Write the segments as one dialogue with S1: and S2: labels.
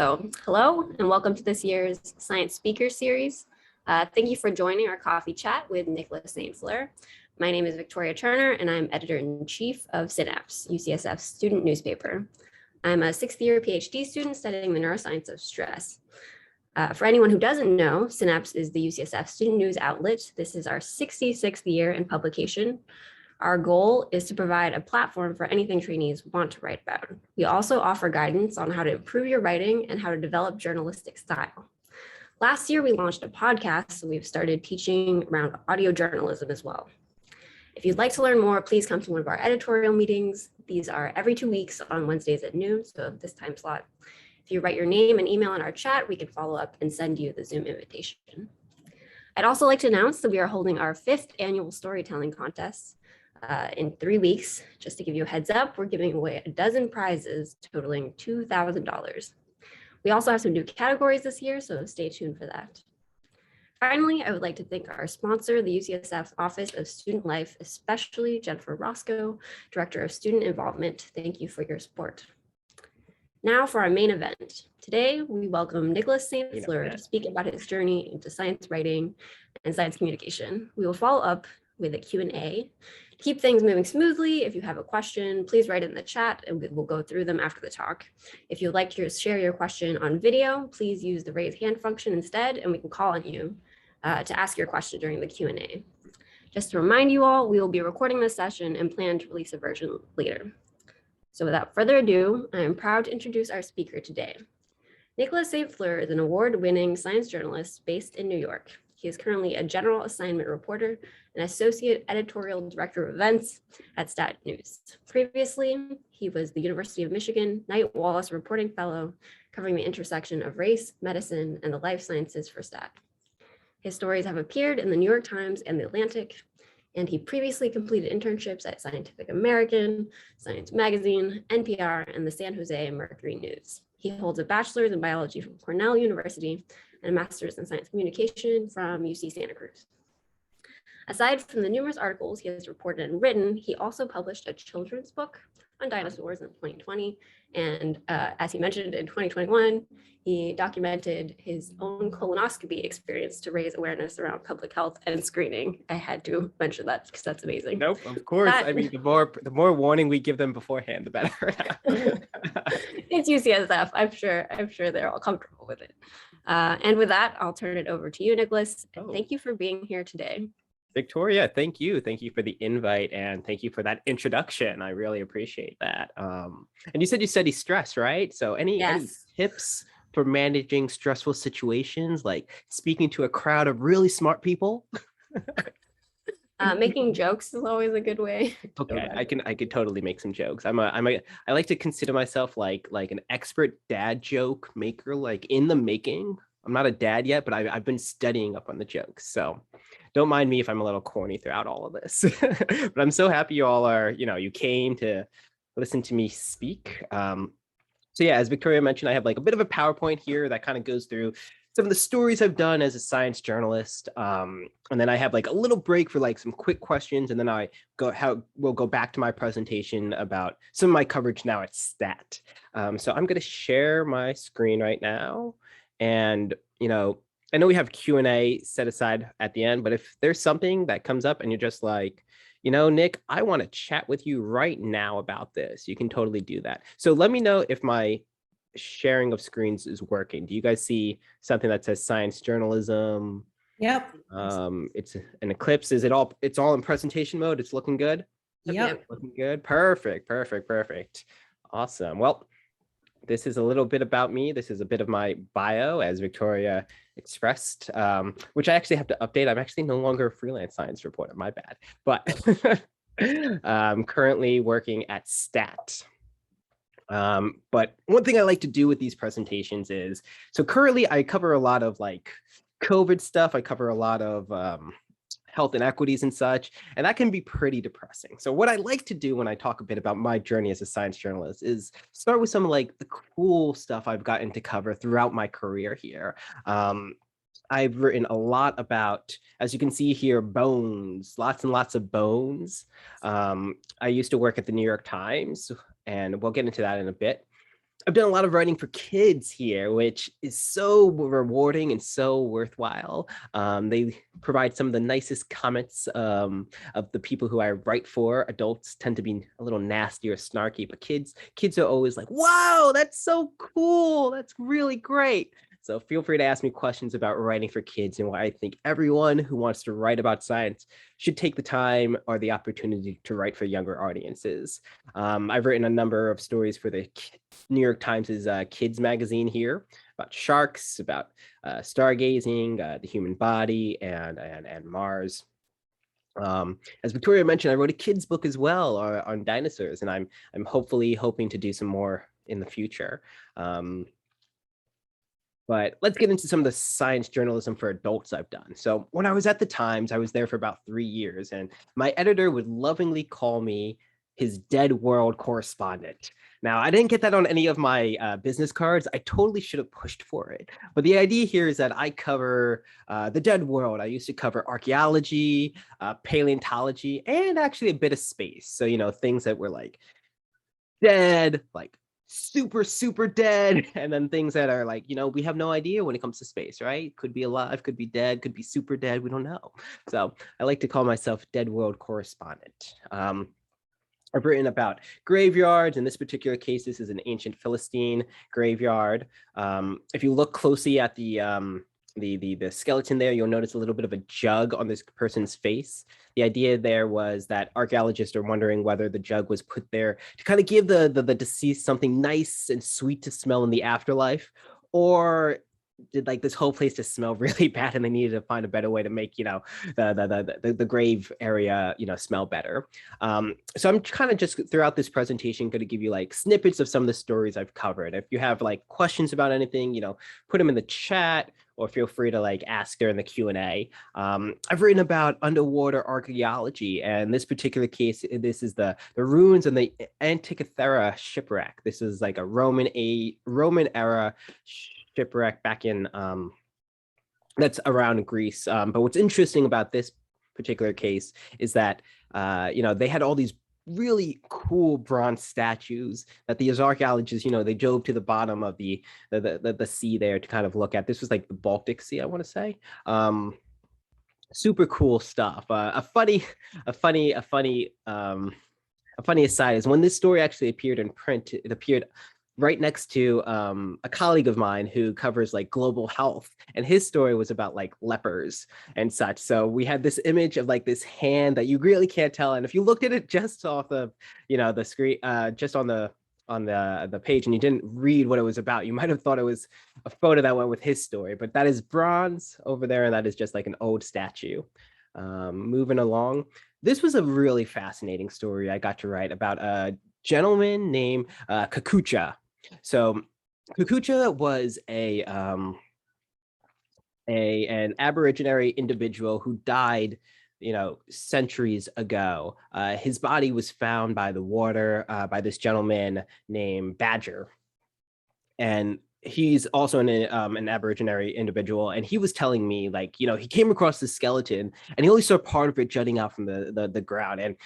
S1: So, hello and welcome to this year's Science Speaker Series. Thank you for joining our coffee chat with Nicholas St. Fleur. My name is Victoria Turner and I'm Editor-in-Chief of Synapse, UCSF's student newspaper. I'm a sixth-year PhD student studying the neuroscience of stress. For anyone who doesn't know, Synapse is the UCSF student news outlet. This is our 66th year in publication. Our goal is to provide a platform for anything trainees want to write about. We also offer guidance on how to improve your writing and how to develop journalistic style. Last year, we launched a podcast, so we've started teaching around audio journalism as well. If you'd like to learn more, please come to one of our editorial meetings. These are every 2 weeks on Wednesdays at noon, so this time slot. If you write your name and email in our chat, we can follow up and send you the Zoom invitation. I'd also like to announce that we are holding our 5th annual storytelling contest. In 3 weeks. Just to give you a heads up, we're giving away a dozen prizes totaling $2,000. We also have some new categories this year, so stay tuned for that. Finally, I would like to thank our sponsor, the UCSF Office of Student Life, especially Jennifer Roscoe, Director of Student Involvement. Thank you for your support. Now for our main event. Today, we welcome Nicholas St. Fleur to speak about his journey into science writing and science communication. We will follow up with a Q&A. To keep things moving smoothly, if you have a question, please write it in the chat and we'll go through them after the talk. If you'd like to share your question on video, please use the raise hand function instead and we can call on you to ask your question during the Q&A. Just to remind you all, we will be recording this session and plan to release a version later. So without further ado, I am proud to introduce our speaker today. Nicholas St. Fleur is an award-winning science journalist based in New York. He is currently a general assignment reporter and associate editorial director of events at Stat News. Previously, he was the University of Michigan Knight Wallace reporting fellow covering the intersection of race, medicine, and the life sciences for Stat. His stories have appeared in the New York Times and the Atlantic, and he previously completed internships at Scientific American, Science Magazine, NPR, and the San Jose Mercury News. He holds a bachelor's in biology from Cornell University and a master's in science communication from UC Santa Cruz. Aside from the numerous articles he has reported and written, he also published a children's book on dinosaurs in 2020. And as he mentioned in 2021, he documented his own colonoscopy experience to raise awareness around public health and screening. I had to mention that because that's amazing.
S2: Nope, of course. I mean, the more warning we give them beforehand, the better.
S1: It's UCSF. I'm sure they're all comfortable with it. And with that, I'll turn it over to you, Nicholas. Thank you for being here today.
S2: Victoria, thank you. Thank you for the invite and thank you for that introduction. I really appreciate that. And you said you study stress, right? So any tips for managing stressful situations, like speaking to a crowd of really smart people?
S1: Making jokes is always a good way.
S2: Okay, I could totally make some jokes. I like to consider myself like an expert dad joke maker, like in the making. I'm not a dad yet, but I've been studying up on the jokes. So don't mind me if I'm a little corny throughout all of this. But I'm so happy you all are, you came to listen to me speak. So yeah, as Victoria mentioned, I have like a bit of a PowerPoint here that kind of goes through some of the stories I've done as a science journalist. And then I have like a little break for like some quick questions. And then we'll go back to my presentation about some of my coverage now at Stat. So I'm going to share my screen right now. And, I know we have Q&A set aside at the end, but if there's something that comes up and you're just like, Nick, I want to chat with you right now about this, you can totally do that. So let me know if my sharing of screens is working. Do you guys see something that says science journalism?
S3: Yep.
S2: It's an eclipse. It's all in presentation mode? It's looking good?
S3: Yep.
S2: Looking good. Perfect. Awesome. Well, this is a little bit about me. This is a bit of my bio, as Victoria expressed, which I actually have to update. I'm actually no longer a freelance science reporter, my bad. But I'm currently working at Stat. But one thing I like to do with these presentations is, so currently I cover a lot of like COVID stuff. I cover a lot of health inequities and such, and that can be pretty depressing. So what I like to do when I talk a bit about my journey as a science journalist is start with some like the cool stuff I've gotten to cover throughout my career here. I've written a lot about, as you can see here, bones, lots and lots of bones. I used to work at the New York Times, and we'll get into that in a bit. I've done a lot of writing for kids here, which is so rewarding and so worthwhile. They provide some of the nicest comments of the people who I write for. Adults tend to be a little nasty or snarky, but kids are always like, "Wow, that's so cool! That's really great!" So feel free to ask me questions about writing for kids and why I think everyone who wants to write about science should take the time or the opportunity to write for younger audiences. I've written a number of stories for the New York Times' kids magazine here about sharks, about stargazing, the human body, and Mars. As Victoria mentioned, I wrote a kids book as well on dinosaurs, and I'm hopefully hoping to do some more in the future. But let's get into some of the science journalism for adults I've done. So when I was at the Times, I was there for about 3 years, and my editor would lovingly call me his dead world correspondent. Now, I didn't get that on any of my business cards. I totally should have pushed for it. But the idea here is that I cover the dead world. I used to cover archaeology, paleontology, and actually a bit of space. So, things that were like dead, like super dead, and then things that are like, we have no idea when it comes to space, right? Could be alive, could be dead, could be super dead, we don't know. So I like to call myself dead world correspondent. I've written about graveyards. In this particular case, this is an ancient Philistine graveyard. If you look closely at the skeleton there, you'll notice a little bit of a jug on this person's face. The idea there was that archaeologists are wondering whether the jug was put there to kind of give the deceased something nice and sweet to smell in the afterlife, or did like this whole place just smell really bad and they needed to find a better way to make the grave area smell better. So I'm kind of just throughout this presentation going to give you like snippets of some of the stories I've covered. If you have like questions about anything, put them in the chat, or feel free to like ask during the Q&A. I've written about underwater archaeology, and this particular case, this is the ruins and the Antikythera shipwreck. This is like a Roman era shipwreck back in that's around Greece. But what's interesting about this particular case is that they had all these really cool bronze statues that these archaeologists, they dove to the bottom of the sea there to kind of look at. This was like the Baltic Sea, I want to say. Super cool stuff. A funny aside is when this story actually appeared in print, it appeared right next to a colleague of mine who covers like global health, and his story was about like lepers and such. So we had this image of like this hand that you really can't tell, and if you looked at it just off the the screen, just on the page, and you didn't read what it was about, you might have thought it was a photo that went with his story. But that is bronze over there, and that is just like an old statue. Moving along, this was a really fascinating story I got to write about a gentleman named Kakucha. So Kakucha was an Aboriginal individual who died, centuries ago. His body was found by the water by this gentleman named Badger, and he's also an Aboriginal individual. And he was telling me, like, he came across this skeleton and he only saw part of it jutting out from the ground. And,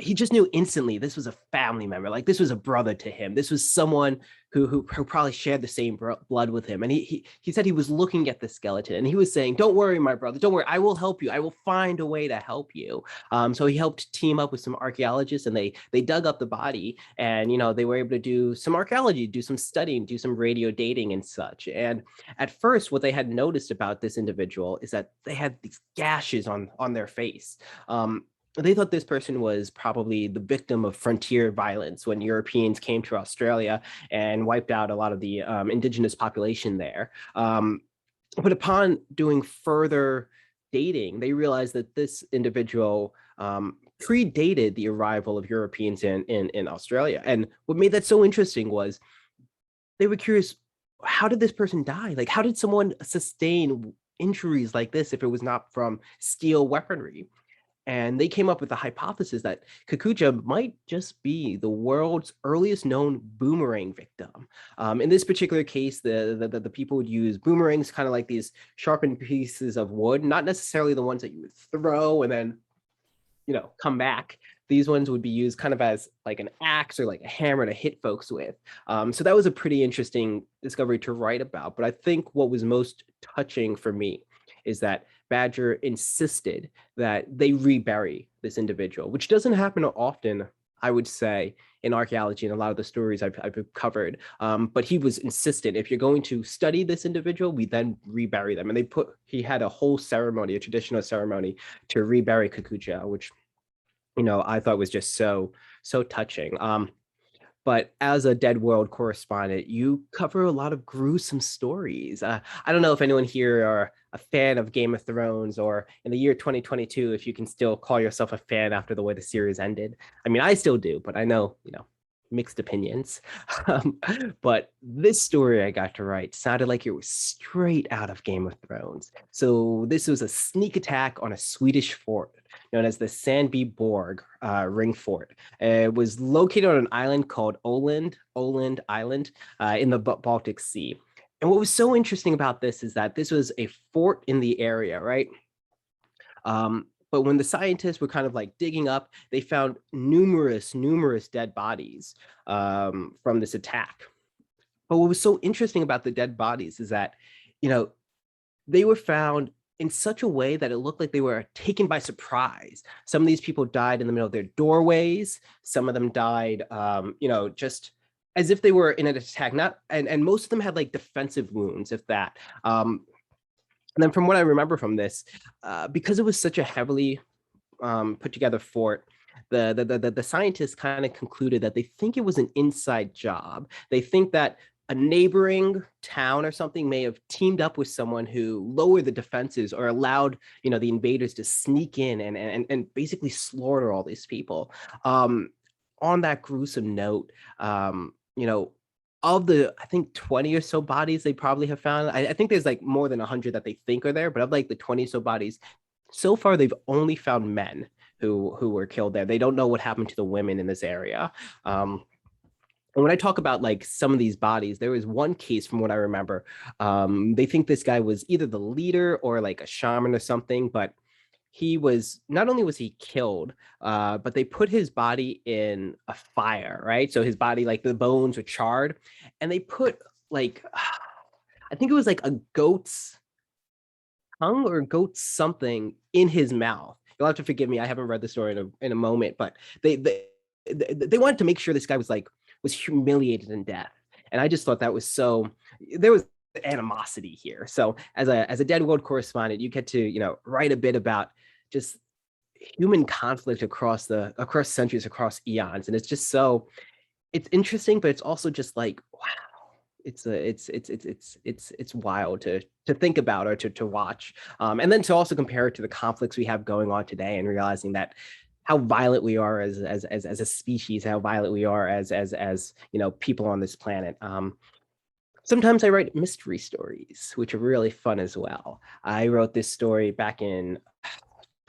S2: he just knew instantly this was a family member. Like, this was a brother to him. This was someone who probably shared the same blood with him. And he said he was looking at the skeleton and he was saying, "Don't worry, my brother, don't worry. I will help you. I will find a way to help you." So he helped team up with some archaeologists, and they dug up the body, and, they were able to do some archaeology, do some studying, do some radio dating and such. And at first, what they had noticed about this individual is that they had these gashes on their face. They thought this person was probably the victim of frontier violence when Europeans came to Australia and wiped out a lot of the indigenous population there. But upon doing further dating, they realized that this individual predated the arrival of Europeans in Australia. And what made that so interesting was they were curious, how did this person die? Like, how did someone sustain injuries like this if it was not from steel weaponry? And they came up with the hypothesis that Kakucha might just be the world's earliest known boomerang victim. In this particular case, the people would use boomerangs, kind of like these sharpened pieces of wood, not necessarily the ones that you would throw and then come back. these ones would be used kind of as like an axe or like a hammer to hit folks with. So that was a pretty interesting discovery to write about. But I think what was most touching for me is that Badger insisted that they rebury this individual, which doesn't happen often, I would say, in archaeology and a lot of the stories I've covered. But he was insistent, if you're going to study this individual, we then rebury them. And he had a whole ceremony, a traditional ceremony to rebury Kakuja, which, I thought was just so touching. But as a Dead World correspondent, you cover a lot of gruesome stories. I don't know if anyone here are a fan of Game of Thrones, or in the year 2022, if you can still call yourself a fan after the way the series ended. I mean, I still do, but I know, mixed opinions. But this story I got to write sounded like it was straight out of Game of Thrones. So this was a sneak attack on a Swedish fort known as the Sandby Borg Ring Fort. It was located on an island called Åland Island in the Baltic Sea. And what was so interesting about this is that this was a fort in the area, right? But when the scientists were kind of like digging up, they found numerous dead bodies from this attack. But what was so interesting about the dead bodies is that, they were found in such a way that it looked like they were taken by surprise. Some of these people died in the middle of their doorways. Some of them died, just as if they were in an attack. And most of them had like defensive wounds, if that. And then from what I remember from this, because it was such a heavily put together fort, the scientists kind of concluded that they think it was an inside job. They think that a neighboring town or something may have teamed up with someone who lowered the defenses or allowed, the invaders to sneak in and basically slaughter all these people. On that gruesome note, of the, I think 20 or so bodies they probably have found, I think there's like more than 100 that they think are there, but of like the 20 or so bodies, so far they've only found men who were killed there. They don't know what happened to the women in this area. And when I talk about like some of these bodies, there was one case from what I remember. They think this guy was either the leader or like a shaman or something, but he was, not only was he killed, but they put his body in a fire, right? So his body, like the bones were charred, and they put like, I think it was like a goat's tongue or goat's something in his mouth. You'll have to forgive me. I haven't read the story in a moment, but they wanted to make sure this guy was humiliated in death. And I just thought that was there was animosity here. So as a Dead World correspondent, you get to, write a bit about just human conflict across centuries, across eons. And it's just it's interesting, but it's also just like, wow, it's wild to think about or to watch. And then to also compare it to the conflicts we have going on today and realizing that how violent we are as a species, how violent we are as people on this planet. Sometimes I write mystery stories, which are really fun as well. I wrote this story back in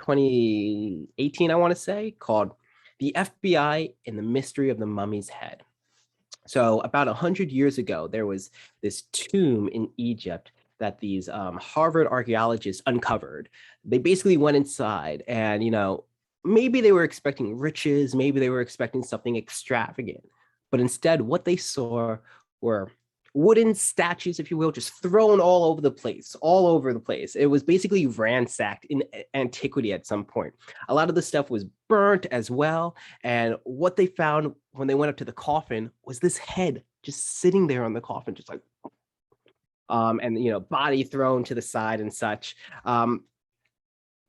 S2: 2018, I want to say, called "The FBI and the Mystery of the Mummy's Head." So about 100 years ago, there was this tomb in Egypt that these Harvard archaeologists uncovered. They basically went inside and, maybe they were expecting riches, maybe they were expecting something extravagant, but instead what they saw were wooden statues, if you will, just thrown all over the place. It was basically ransacked in antiquity at some point. A lot of the stuff was burnt as well. And what they found when they went up to the coffin was this head just sitting there on the coffin, just like, and, body thrown to the side and such.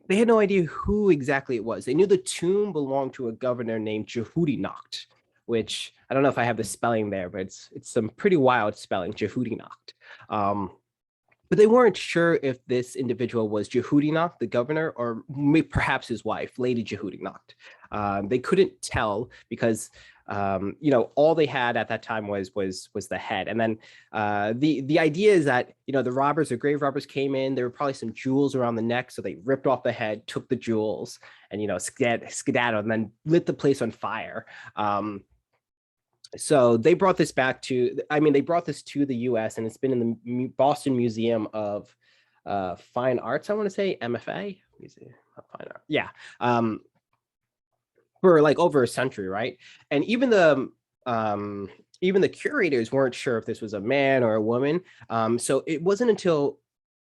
S2: They had no idea who exactly it was. They knew the tomb belonged to a governor named Jehudinacht, which I don't know if I have the spelling there, but it's some pretty wild spelling, Jehudinacht. But they weren't sure if this individual was Jehudinacht, the governor, or perhaps his wife, Lady Jehudinacht. They couldn't tell because all they had at that time was the head. And then the idea is that the grave robbers came in. There were probably some jewels around the neck, so they ripped off the head, took the jewels, and skedaddled, and then lit the place on fire. So they brought this they brought this to the U.S. and it's been in the Boston Museum of Fine Arts. I want to say MFA Museum of Fine Art. Yeah. for like over a century, right? And um, even the curators weren't sure if this was a man or a woman. So it wasn't until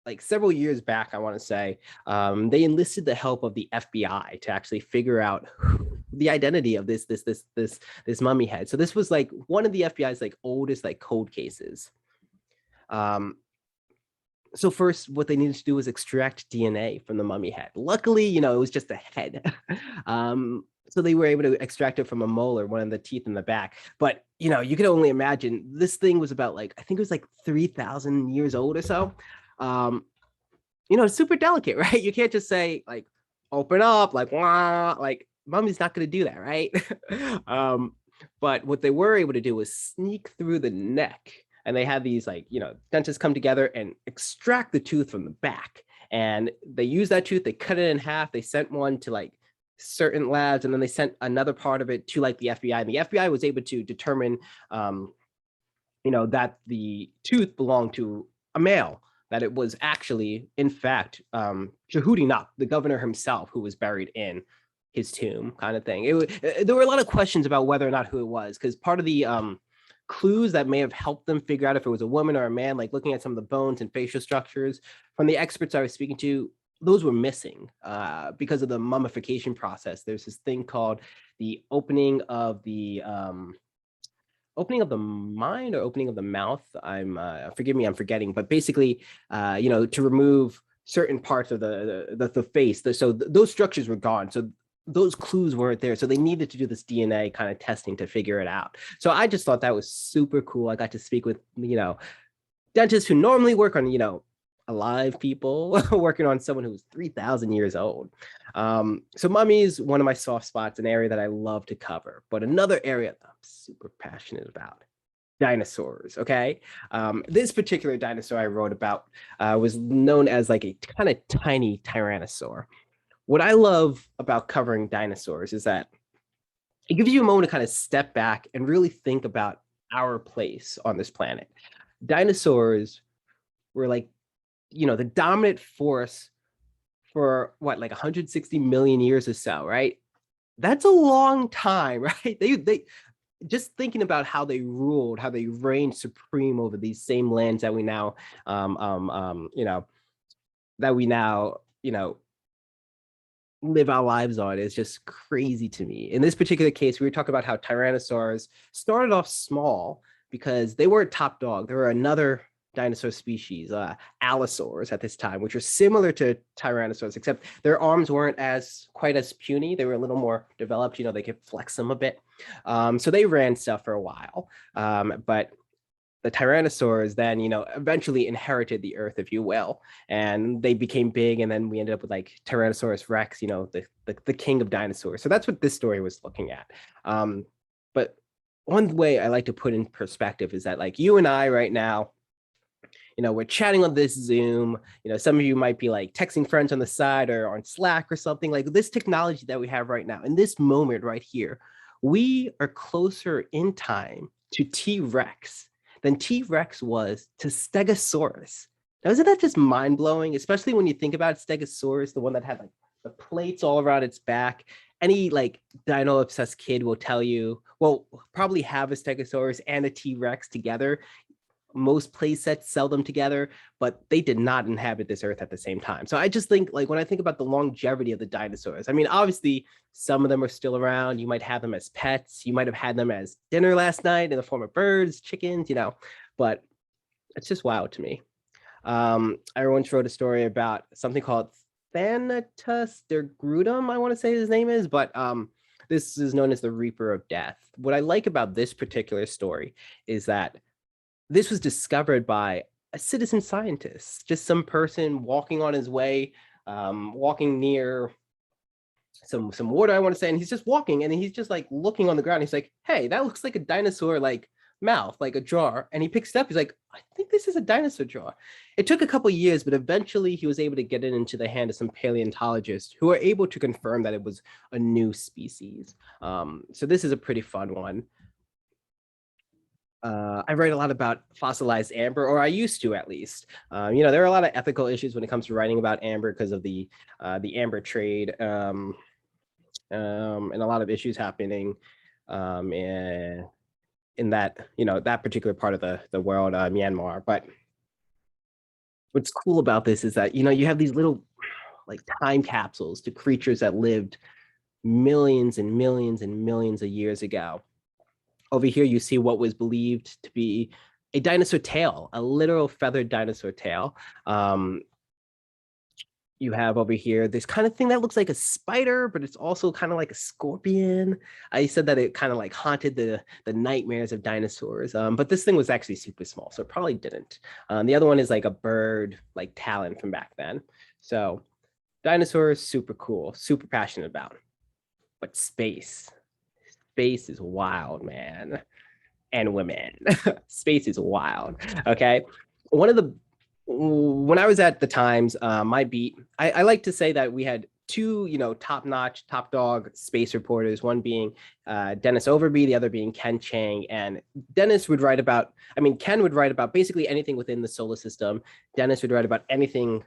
S2: like several years back, I want to say, they enlisted the help of the FBI to actually figure out the identity of this mummy head. So this was like one of the FBI's like oldest like cold cases. Um, so first, what they needed to do was extract DNA from the mummy head. Luckily, it was just a head. So they were able to extract it from a molar, one of the teeth in the back. But you can only imagine this thing was about like I think it was like 3,000 years old or so. Um, it's super delicate, right? You can't just say like open up, like wah, like mummy's not gonna do that, right? But what they were able to do was sneak through the neck, and they had these like dentists come together and extract the tooth from the back, and they use that tooth, they cut it in half, they sent one to like certain labs, and then they sent another part of it to like the FBI, and the FBI was able to determine that the tooth belonged to a male, that it was actually, in fact, Jehudi, the governor himself, who was buried in his tomb, kind of thing. There were a lot of questions about whether or not who it was, because part of the clues that may have helped them figure out if it was a woman or a man, like looking at some of the bones and facial structures from the experts I was speaking to, those were missing because of the mummification process. There's this thing called the opening of the mind or opening of the mouth. Forgive me, I'm forgetting, but basically, to remove certain parts of the face. Those structures were gone. So those clues weren't there. So they needed to do this DNA kind of testing to figure it out. So I just thought that was super cool. I got to speak with, dentists who normally work on, alive people working on someone who's 3,000 years old. So mummies, one of my soft spots, an area that I love to cover, but another area that I'm super passionate about, dinosaurs. Okay. This particular dinosaur I wrote about was known as like a kind of tiny tyrannosaur. What I love about covering dinosaurs is that it gives you a moment to kind of step back and really think about our place on this planet. Dinosaurs were like, the dominant force for what, like 160 million years or so, right? That's a long time, right? They just thinking about how they ruled, how they reigned supreme over these same lands that we now, that we now, live our lives on is just crazy to me. In this particular case, we were talking about how tyrannosaurs started off small because they weren't top dog. There were another dinosaur species, allosaurs at this time, which are similar to tyrannosaurs, except their arms weren't quite as puny. They were a little more developed. They could flex them a bit. So they ran stuff for a while. But the tyrannosaurs then, eventually inherited the earth, if you will, and they became big. And then we ended up with like Tyrannosaurus Rex, the king of dinosaurs. So that's what this story was looking at. But one way I like to put in perspective is that like you and I right now, we're chatting on this Zoom. Some of you might be like texting friends on the side or on Slack or something. Like this technology that we have right now, in this moment right here, we are closer in time to T-Rex than T-Rex was to Stegosaurus. Now, isn't that just mind-blowing? Especially when you think about Stegosaurus, the one that had like the plates all around its back. Any like dino-obsessed kid will tell you, well, probably have a Stegosaurus and a T-Rex together. Most play sets sell them together, but they did not inhabit this earth at the same time. So I just think like when I think about the longevity of the dinosaurs, I mean, obviously some of them are still around. You might have them as pets. You might have had them as dinner last night in the form of birds, chickens, but it's just wild to me. I once wrote a story about something called Thanatos dergrudum, I want to say his name is, but this is known as the Reaper of Death. What I like about this particular story is that this was discovered by a citizen scientist, just some person walking on his way, walking near some water, I want to say, and he's just walking and he's just like looking on the ground. He's like, hey, that looks like a dinosaur like mouth, like a jar. And he picks it up. He's like, I think this is a dinosaur jaw. It took a couple of years, but eventually he was able to get it into the hand of some paleontologists who were able to confirm that it was a new species. So this is a pretty fun one. I write a lot about fossilized amber, or I used to at least. There are a lot of ethical issues when it comes to writing about amber because of the amber trade. and a lot of issues happening in that, that particular part of the world, Myanmar. But what's cool about this is that, you have these little like time capsules to creatures that lived millions and millions and millions of years ago. Over here, you see what was believed to be a dinosaur tail, a literal feathered dinosaur tail. You have over here this kind of thing that looks like a spider, but it's also kind of like a scorpion. I said that it kind of like haunted the nightmares of dinosaurs, but this thing was actually super small, so it probably didn't. The other one is like a bird, like talon from back then. So dinosaurs, super cool, super passionate about. But space is wild, man. And women. Space is wild. Okay. When I was at the Times, my beat, I like to say that we had two, top-notch, top dog space reporters, one being Dennis Overby, the other being Ken Chang. And Ken would write about basically anything within the solar system. Dennis would write about anything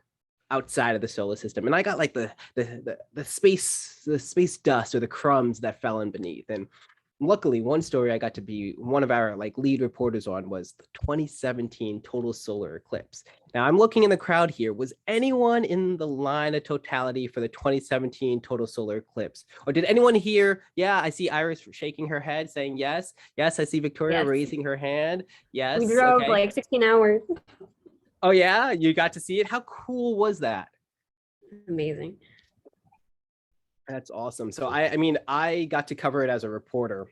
S2: outside of the solar system. And I got like the space dust or the crumbs that fell in beneath. And luckily, one story I got to be one of our like lead reporters on was the 2017 total solar eclipse. Now I'm looking in the crowd here. Was anyone in the line of totality for the 2017 total solar eclipse? Or did anyone hear? Yeah, I see Iris shaking her head saying yes. Yes, I see Victoria raising her hand. Yes.
S1: We drove like 16 hours.
S2: Oh yeah, you got to see it. How cool was that?
S1: Amazing.
S2: That's awesome. So I got to cover it as a reporter.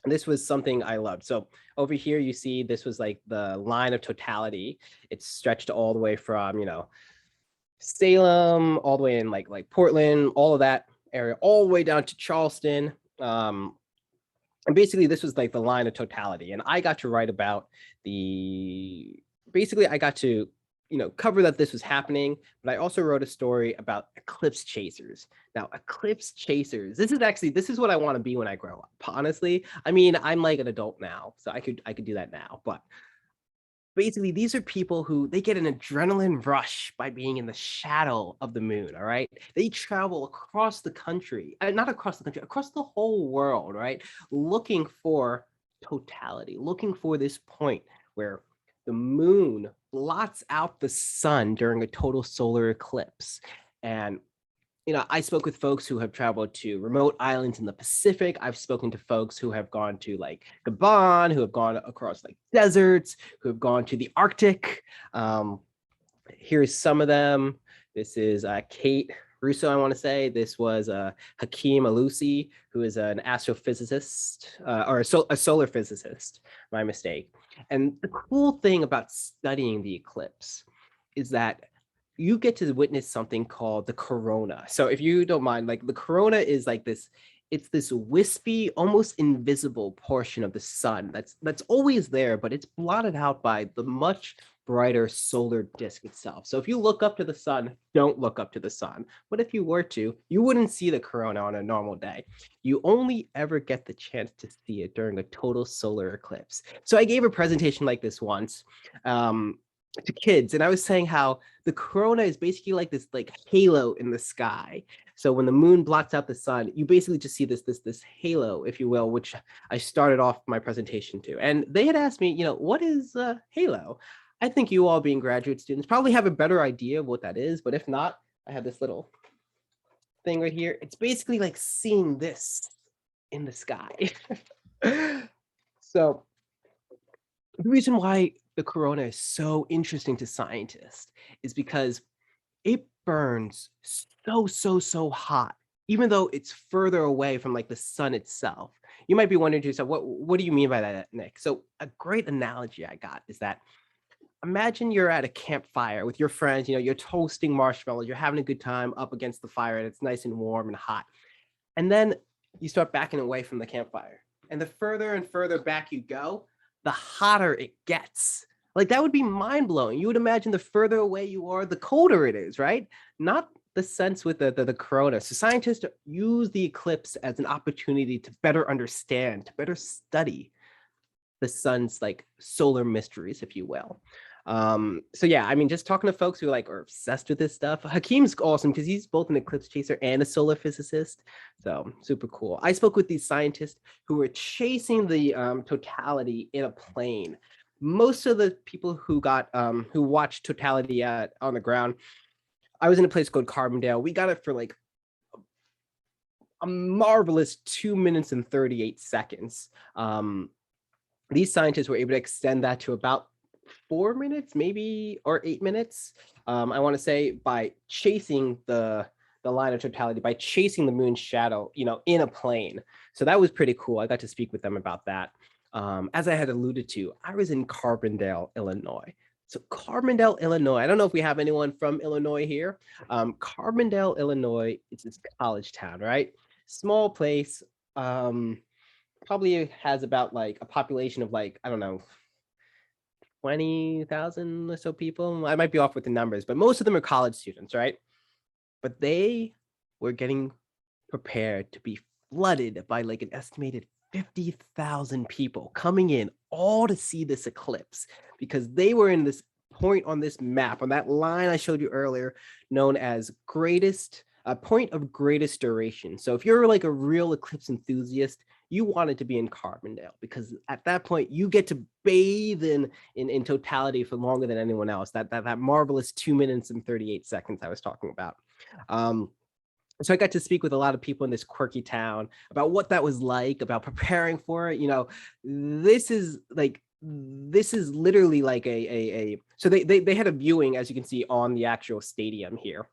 S2: And this was something I loved. So over here, you see this was like the line of totality. It's stretched all the way from, Salem, all the way in like Portland, all of that area, all the way down to Charleston. And basically this was like the line of totality. And I got to write about I got to cover that this was happening, but I also wrote a story about eclipse chasers. Now, eclipse chasers, this is what I want to be when I grow up. Honestly, I'm like an adult now, so I could do that now. But basically, these are people who they get an adrenaline rush by being in the shadow of the moon. All right, they travel across the country, not across the country, across the whole world, right, looking for totality, looking for this point where the moon blots out the sun during a total solar eclipse. And I spoke with folks who have traveled to remote islands in the Pacific. I've spoken to folks who have gone to like Gabon, who have gone across like deserts, who have gone to the Arctic. Here's some of them. This is Kate Russo, I want to say. This was Hakeem Alusi, who is an astrophysicist or a solar physicist, my mistake. And the cool thing about studying the eclipse is that you get to witness something called the corona. So if you don't mind, like the corona is like this, it's this wispy, almost invisible portion of the sun that's always there, but it's blotted out by the much brighter solar disk itself. So if you look up to the sun, don't look up to the sun. But if you were to, you wouldn't see the corona on a normal day. You only ever get the chance to see it during a total solar eclipse. So I gave a presentation like this once to kids, and I was saying how the corona is basically like this like halo in the sky. So when the moon blots out the sun, you basically just see this halo, if you will, which I started off my presentation to. And they had asked me, what is a halo? I think you all being graduate students probably have a better idea of what that is, but if not, I have this little thing right here. It's basically like seeing this in the sky. So the reason why the corona is so interesting to scientists is because it burns so hot, even though it's further away from like the sun itself. You might be wondering to yourself, what do you mean by that, Nick? So a great analogy I got is that imagine you're at a campfire with your friends, you're toasting marshmallows, you're having a good time up against the fire, and it's nice and warm and hot. And then you start backing away from the campfire. And the further and further back you go, the hotter it gets. Like that would be mind blowing. You would imagine the further away you are, the colder it is, right? Not the sense with the corona. So scientists use the eclipse as an opportunity to better understand, to better study the sun's like solar mysteries, if you will. So yeah, I mean, just talking to folks who like are obsessed with this stuff. Hakeem's awesome because he's both an eclipse chaser and a solar physicist. So super cool. I spoke with these scientists who were chasing the totality in a plane. Most of the people who watched totality on the ground, I was in a place called Carbondale. We got it for like a marvelous 2 minutes and 38 seconds. These scientists were able to extend that to about 4 minutes, maybe, or 8 minutes. I want to say by chasing the line of totality, by chasing the moon's shadow, in a plane. So that was pretty cool. I got to speak with them about that. As I had alluded to, I was in Carbondale, Illinois. So Carbondale, Illinois. I don't know if we have anyone from Illinois here. Carbondale, Illinois, it's this college town, right? Small place. Probably has about like a population of like, I don't know, 20,000 or so people. I might be off with the numbers, but most of them are college students, right? But they were getting prepared to be flooded by like an estimated 50,000 people coming in all to see this eclipse because they were in this point on this map, on that line I showed you earlier, known as point of greatest duration. So if you're like a real eclipse enthusiast, you wanted to be in Carbondale because at that point you get to bathe in totality for longer than anyone else. That marvelous 2 minutes and 38 seconds I was talking about. So I got to speak with a lot of people in this quirky town about what that was like, about preparing for it. This is literally like so they had a viewing, as you can see, on the actual stadium here.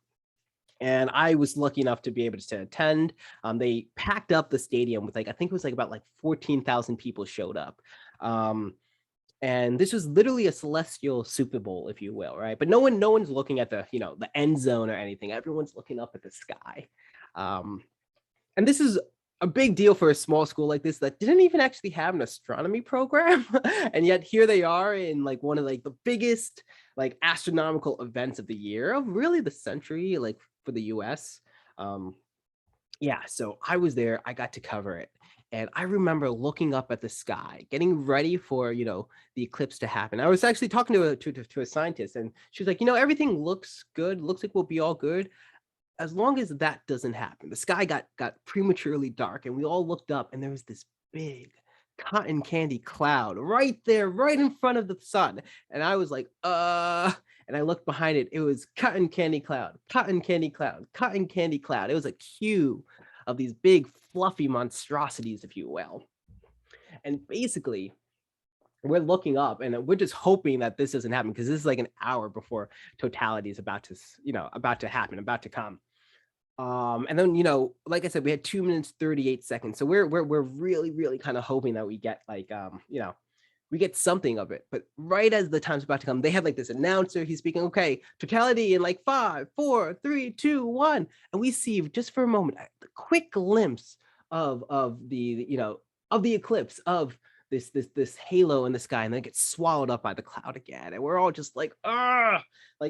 S2: And I was lucky enough to be able to attend. They packed up the stadium with I think it was about 14,000 people showed up. And this was literally a celestial Super Bowl, if you will, right? But no one's looking at the end zone or anything. Everyone's looking up at the sky. And this is a big deal for a small school like this that didn't even actually have an astronomy program. And yet here they are in one of the biggest astronomical events of the year, of really the century, for the US. Yeah, so I was there, I got to cover it. And I remember looking up at the sky, getting ready for, the eclipse to happen. I was actually talking to a scientist, and she was like, everything looks good, looks like we'll be all good, as long as that doesn't happen. The sky got prematurely dark, and we all looked up, and there was this big cotton candy cloud right there, right in front of the sun. And I was like, and I looked behind it. It was cotton candy cloud, cotton candy cloud, cotton candy cloud. It was a queue of these big fluffy monstrosities, if you will. And basically, we're looking up and we're just hoping that this doesn't happen because this is like an hour before totality is about to happen, about to come. And then like I said, we had 2 minutes 38 seconds. So we're really, really kind of hoping that we get we get something of it. But right as the time's about to come, they have this announcer. He's speaking, okay, totality in 5, 4, 3, 2, 1. And we see just for a moment a quick glimpse of the eclipse, of this halo in the sky, and then it gets swallowed up by the cloud again. And we're all just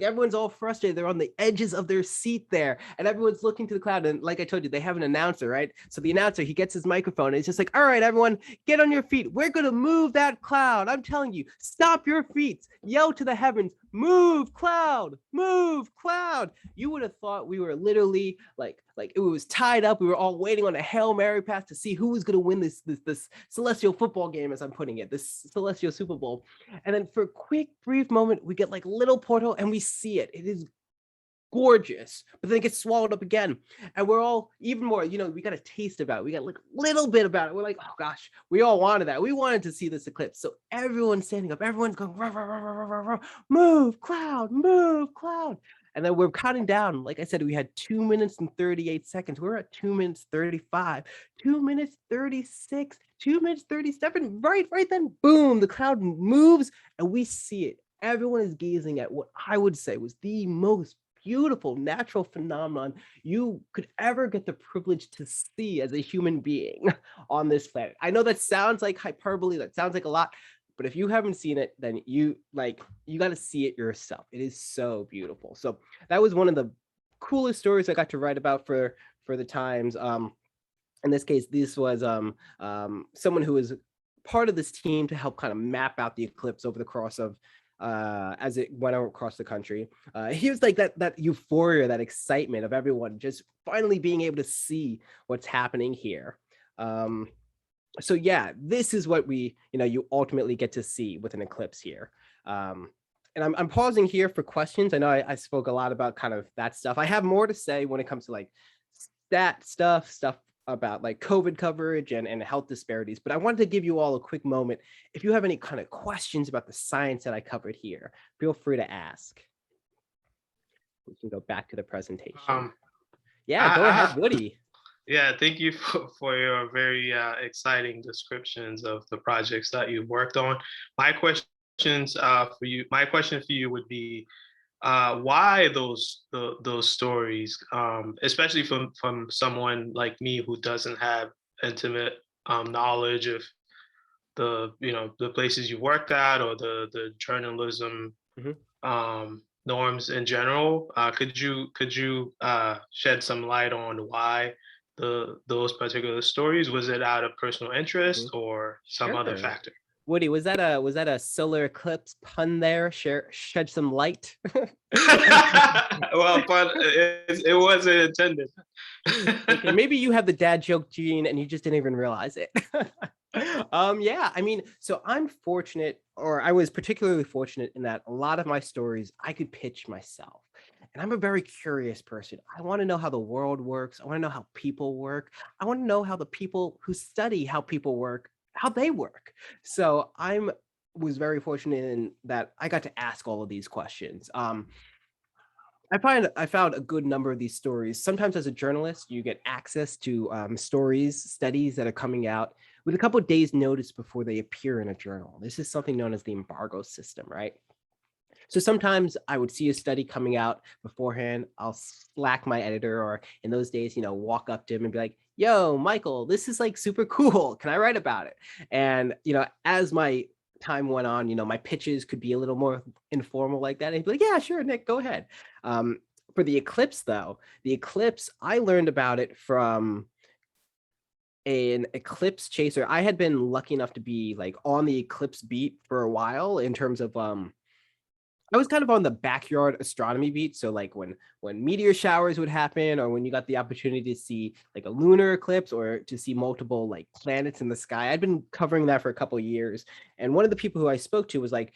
S2: everyone's all frustrated. They're on the edges of their seat there, and everyone's looking to the cloud. And like I told you, they have an announcer, right? So the announcer, he gets his microphone and he's just like, all right, everyone, get on your feet. We're going to move that cloud. I'm telling you, stop your feet, yell to the heavens, move cloud, move cloud. You would have thought we were literally like it was tied up. We were all waiting on a Hail Mary pass to see who was going to win this celestial football game, as I'm putting it, this celestial Super Bowl. And then for a quick, brief moment, we get little portal and we see it. It is gorgeous, but then it gets swallowed up again. And we're all even more, we got a taste about it. We got a little bit about it. We're like, oh gosh, we all wanted that. We wanted to see this eclipse. So everyone's standing up, everyone's going, rah, rah, rah, rah, rah, rah, move cloud, move cloud. And then we're counting down. Like I said, we had 2 minutes and 38 seconds. We're at 2 minutes 35, 2 minutes 36, 2 minutes 37. Right then, boom, the cloud moves and we see it. Everyone is gazing at what I would say was the most beautiful natural phenomenon you could ever get the privilege to see as a human being on this planet. I know that sounds like hyperbole, that sounds like a lot, but if you haven't seen it, then you got to see it yourself. It is so beautiful. So that was one of the coolest stories I got to write about for the Times. In this case, this was someone who was part of this team to help kind of map out the eclipse over the course of as it went across the country. He was like that euphoria, that excitement of everyone just finally being able to see what's happening here. So yeah, this is what you ultimately get to see with an eclipse here. And I'm pausing here for questions. I know I spoke a lot about kind of that stuff. I have more to say when it comes to like stat stuff about like COVID coverage and health disparities, but I wanted to give you all a quick moment. If you have any kind of questions about the science that I covered here, feel free to ask. We can go back to the presentation. Yeah, go ahead, Woody.
S3: Yeah, thank you for your very exciting descriptions of the projects that you've worked on. My questions for you, my question for you would be, why those stories, especially from someone like me who doesn't have intimate knowledge of the places you worked at or the journalism norms in general. Could you shed some light on why those particular stories? Was it out of personal interest or some other
S2: Sure.
S3: factor?
S2: Woody, was that a solar eclipse pun there? Shed some light.
S3: Well, but it wasn't intended.
S2: Okay, maybe you have the dad joke gene and you just didn't even realize it. Yeah, I mean, so I'm fortunate, or I was particularly fortunate in that a lot of my stories I could pitch myself. And I'm a very curious person. I want to know how the world works. I want to know how people work. I want to know how the people who study how people work, how they work. So I'm was very fortunate in that I got to ask all of these questions. I found a good number of these stories. Sometimes as a journalist, you get access to studies that are coming out with a couple of days notice before they appear in a journal. This is something known as the embargo system, right? So sometimes I would see a study coming out beforehand. I'll Slack my editor, or in those days, walk up to him and be like, yo, Michael, this is like super cool. Can I write about it? And, as my time went on, my pitches could be a little more informal like that. And he'd be like, yeah, sure, Nick, go ahead. For the eclipse, though, I learned about it from an eclipse chaser. I had been lucky enough to be like on the eclipse beat for a while in terms of I was kind of on the backyard astronomy beat. So like when meteor showers would happen, or when you got the opportunity to see like a lunar eclipse or to see multiple like planets in the sky, I'd been covering that for a couple of years. And one of the people who I spoke to was like,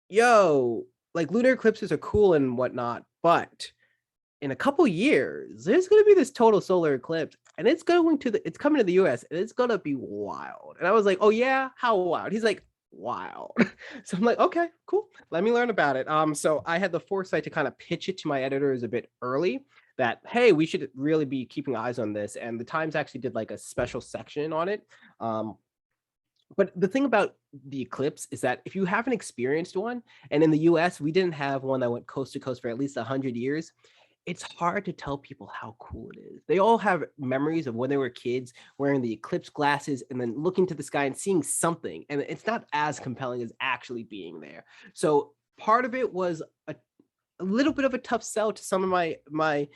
S2: yo, like lunar eclipses are cool and whatnot, but in a couple years, there's going to be this total solar eclipse, and it's coming to the US, and it's going to be wild. And I was like, oh yeah, how wild? He's like, wild. So I'm like, okay, cool. Let me learn about it. So I had the foresight to kind of pitch it to my editors a bit early that, hey, we should really be keeping eyes on this. And the Times actually did like a special section on it. But the thing about the eclipse is that if you haven't experienced one, and in the US, we didn't have one that went coast to coast for at least 100 years, it's hard to tell people how cool it is. They all have memories of when they were kids wearing the eclipse glasses and then looking to the sky and seeing something. And it's not as compelling as actually being there. So part of it was a little bit of a tough sell to some of my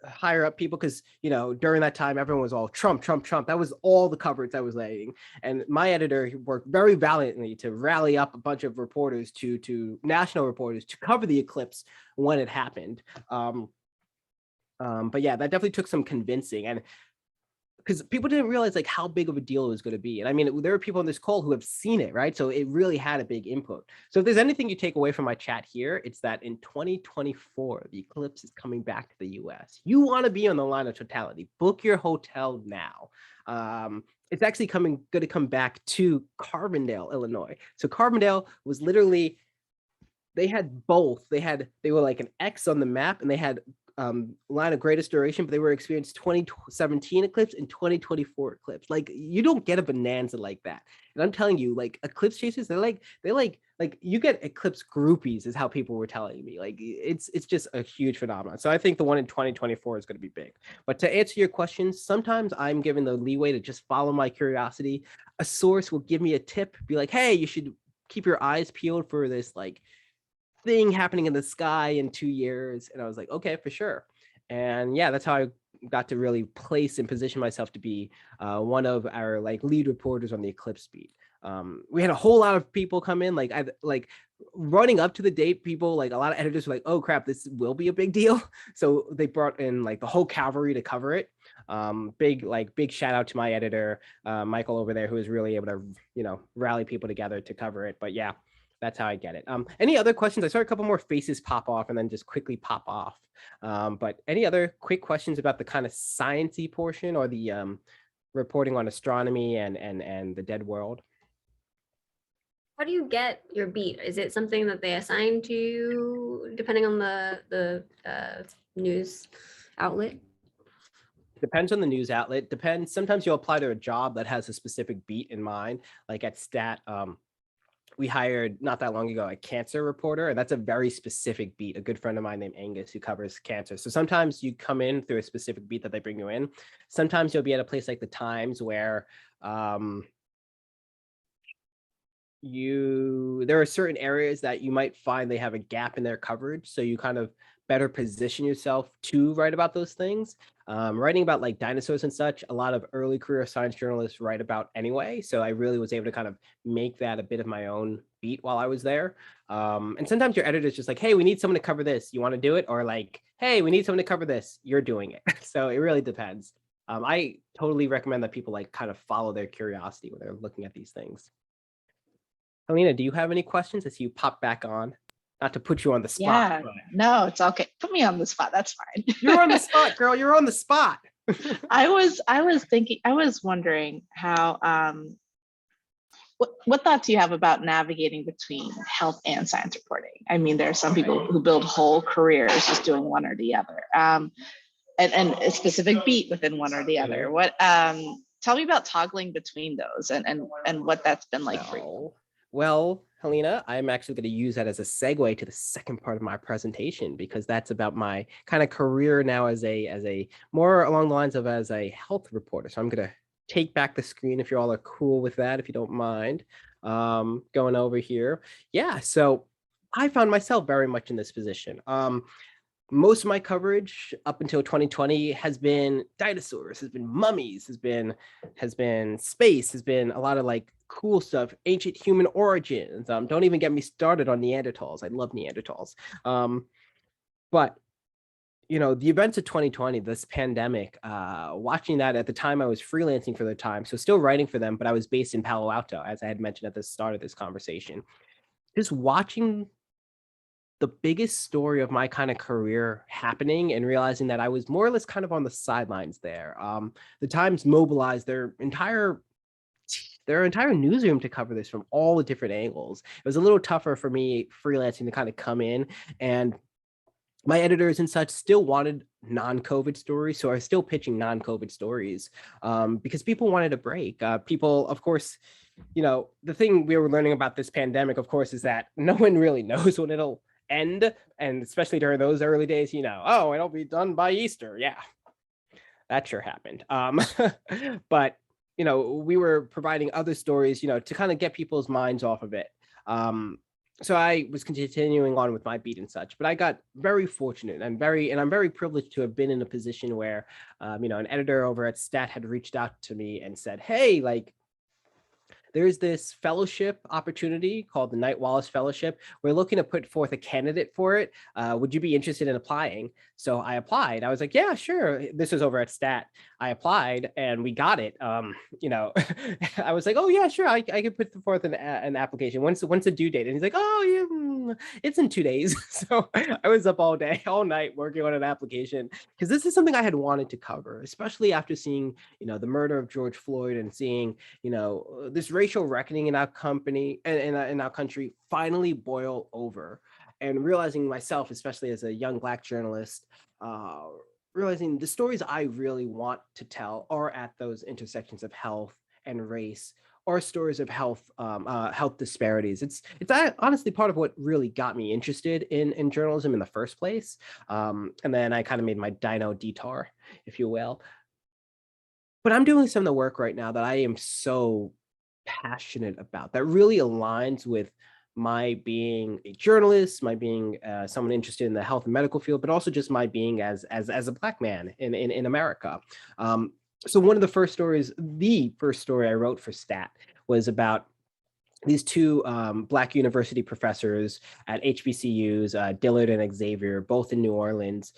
S2: higher up people, because during that time everyone was all Trump. That was all the coverage I was laying, and my editor worked very valiantly to rally up a bunch of reporters to national reporters to cover the eclipse when it happened. But yeah, that definitely took some convincing, and because people didn't realize like how big of a deal it was going to be. And I mean, there are people on this call who have seen it, right? So it really had a big input. So if there's anything you take away from my chat here, it's that in 2024, the eclipse is coming back to the US. You want to be on the line of totality. Book your hotel now. It's actually going to come back to Carbondale, Illinois. So Carbondale was literally, they had both. They were like an X on the map, and they had line of greatest duration, but they were experienced 2017 eclipse and 2024 eclipse. Like you don't get a bonanza like that. And I'm telling you, like eclipse chasers, they like you get eclipse groupies is how people were telling me. Like it's just a huge phenomenon. So I think the one in 2024 is going to be big. But to answer your questions, sometimes I'm given the leeway to just follow my curiosity. A source will give me a tip, be like, hey, you should keep your eyes peeled for this like thing happening in the sky in 2 years. And I was like, okay, for sure. And yeah, that's how I got to really place and position myself to be one of our like lead reporters on the eclipse beat. We had a whole lot of people come in, like running up to the date, people, like a lot of editors were like, oh crap, this will be a big deal. So they brought in like the whole cavalry to cover it. Big shout out to my editor, Michael over there, who was really able to, rally people together to cover it. But yeah, that's how I get it. Any other questions? I saw a couple more faces pop off and then just quickly pop off. But any other quick questions about the kind of sciencey portion or the reporting on astronomy and the dead world?
S1: How do you get your beat? Is it something that they assign to you depending on the news outlet?
S2: Depends on the news outlet. Depends. Sometimes you'll apply to a job that has a specific beat in mind. Like at Stat, we hired not that long ago a cancer reporter, and that's a very specific beat. A good friend of mine named Angus who covers cancer. So sometimes you come in through a specific beat that they bring you in. Sometimes you'll be at a place like the Times where there are certain areas that you might find they have a gap in their coverage, so you kind of better position yourself to write about those things. Writing about like dinosaurs and such, a lot of early career science journalists write about anyway, so I really was able to kind of make that a bit of my own beat while I was there. And sometimes your editor's just like, hey, we need someone to cover this, you want to do it? Or like, hey, we need someone to cover this, you're doing it. So it really depends. I totally recommend that people like kind of follow their curiosity when they're looking at these things. Helena, do you have any questions as you pop back on? Not to put you on the spot.
S4: Yeah, no, it's okay. Put me on the spot. That's fine.
S2: You're on the spot, girl. You're on the spot.
S4: I was wondering how, what thoughts you have about navigating between health and science reporting? I mean, there are some people who build whole careers just doing one or the other, and a specific beat within one or the other. What, tell me about toggling between those and what that's been like for you.
S2: Well, Helena, I'm actually going to use that as a segue to the second part of my presentation, because that's about my kind of career now as a more along the lines of as a health reporter. So I'm going to take back the screen if you all are cool with that, if you don't mind. Going over here. Yeah, so I found myself very much in this position. Most of my coverage up until 2020 has been dinosaurs, has been mummies, has been space, has been a lot of like cool stuff, ancient human origins. Don't even get me started on Neanderthals. I love Neanderthals. But the events of 2020, this pandemic, watching that at the time, I was freelancing for the time, so still writing for them, but I was based in Palo Alto, as I had mentioned at the start of this conversation. Just watching the biggest story of my kind of career happening and realizing that I was more or less kind of on the sidelines there. The Times mobilized their entire newsroom to cover this from all the different angles. It was a little tougher for me freelancing to kind of come in, and my editors and such still wanted non-COVID stories. So I was still pitching non-COVID stories because people wanted a break. People, of course, the thing we were learning about this pandemic, of course, is that no one really knows when it'll end. And especially during those early days, oh, it'll be done by Easter. Yeah, that sure happened. But, we were providing other stories, to kind of get people's minds off of it. So I was continuing on with my beat and such, but I got very fortunate and I'm very privileged to have been in a position where, an editor over at Stat had reached out to me and said, hey, like, there's this fellowship opportunity called the Knight Wallace Fellowship. We're looking to put forth a candidate for it. Would you be interested in applying? So I applied. I was like, yeah, sure. This was over at Stat. I applied and we got it. I was like, oh yeah, sure. I could put forth an application. When's the due date? And he's like, oh yeah, it's in 2 days. So I was up all day, all night working on an application because this is something I had wanted to cover, especially after seeing, the murder of George Floyd and seeing, this racial reckoning in our company and in our country finally boil over, and realizing myself, especially as a young Black journalist, realizing the stories I really want to tell are at those intersections of health and race, or stories of health disparities. It's honestly part of what really got me interested in journalism in the first place. And then I kind of made my dino detour, if you will. But I'm doing some of the work right now that I am so passionate about, that really aligns with my being a journalist, my being someone interested in the health and medical field, but also just my being as a Black man in America. So one of the first story I wrote for Stat was about these two Black university professors at HBCUs, Dillard and Xavier, both in New Orleans,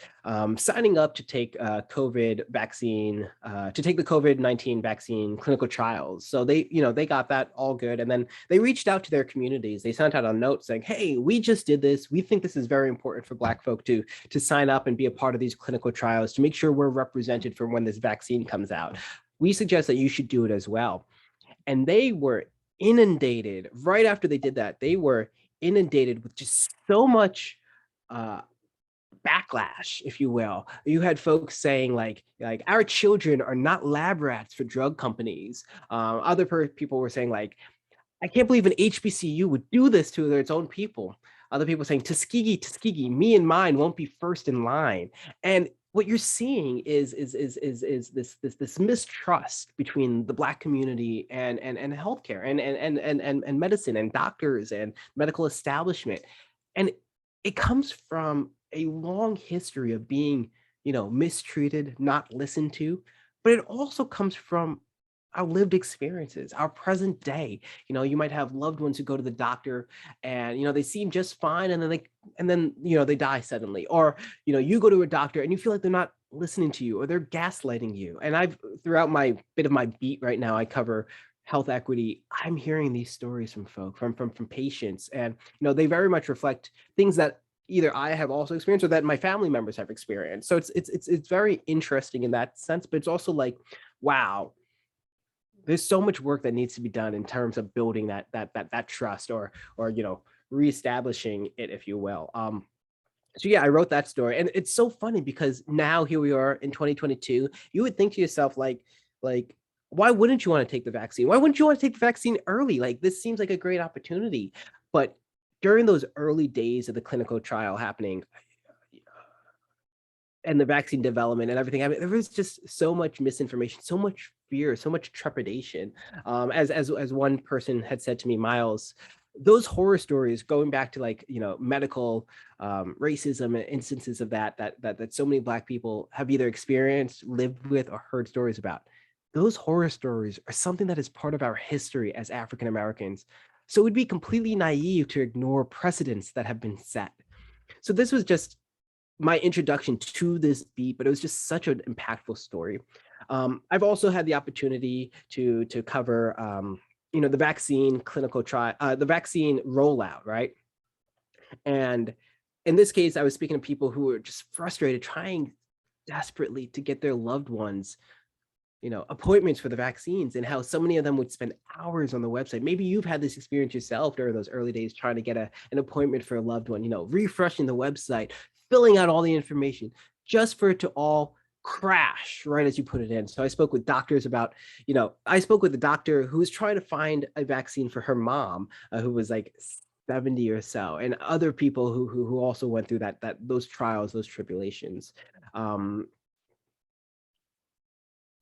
S2: signing up to take COVID vaccine, to take the COVID-19 vaccine clinical trials. So they, they got that all good. And then they reached out to their communities. They sent out a note saying, hey, we just did this. We think this is very important for Black folk to sign up and be a part of these clinical trials to make sure we're represented for when this vaccine comes out. We suggest that you should do it as well. And they were inundated right after they did that. They were inundated with just so much backlash, if you will. You had folks saying like our children are not lab rats for drug companies. Other people were saying like, I can't believe an HBCU would do this to its own people. Other people saying Tuskegee, me and mine won't be first in line. And what you're seeing is this mistrust between the Black community and healthcare and medicine and doctors and medical establishment. And it comes from a long history of being, mistreated, not listened to, but it also comes from our lived experiences, our present day. You might have loved ones who go to the doctor and, they seem just fine. And then they die suddenly, or, you go to a doctor and you feel like they're not listening to you or they're gaslighting you. And throughout my bit of my beat right now, I cover health equity. I'm hearing these stories from folk, from patients, and, they very much reflect things that either I have also experienced or that my family members have experienced. So it's very interesting in that sense, but it's also like, wow, there's so much work that needs to be done in terms of building that trust or reestablishing it, if you will. So yeah, I wrote that story, and it's so funny because now here we are in 2022. You would think to yourself like, why wouldn't you want to take the vaccine? Why wouldn't you want to take the vaccine early? Like, this seems like a great opportunity. But during those early days of the clinical trial happening, and the vaccine development and everything, I mean, there was just so much misinformation, so much fear, so much trepidation. As one person had said to me, Miles, those horror stories going back to medical racism and instances of that so many Black people have either experienced, lived with, or heard stories about. Those horror stories are something that is part of our history as African Americans. So it would be completely naive to ignore precedents that have been set. So this was just my introduction to this beat, but it was just such an impactful story. I've also had the opportunity to cover, the vaccine clinical trial, the vaccine rollout, right? And in this case, I was speaking to people who were just frustrated, trying desperately to get their loved ones, appointments for the vaccines, and how so many of them would spend hours on the website. Maybe you've had this experience yourself during those early days, trying to get an appointment for a loved one, refreshing the website, filling out all the information, just for it to all crash right as you put it in. So I spoke with doctors about, I spoke with a doctor who was trying to find a vaccine for her mom, who was like 70 or so, and other people who also went through those trials, those tribulations.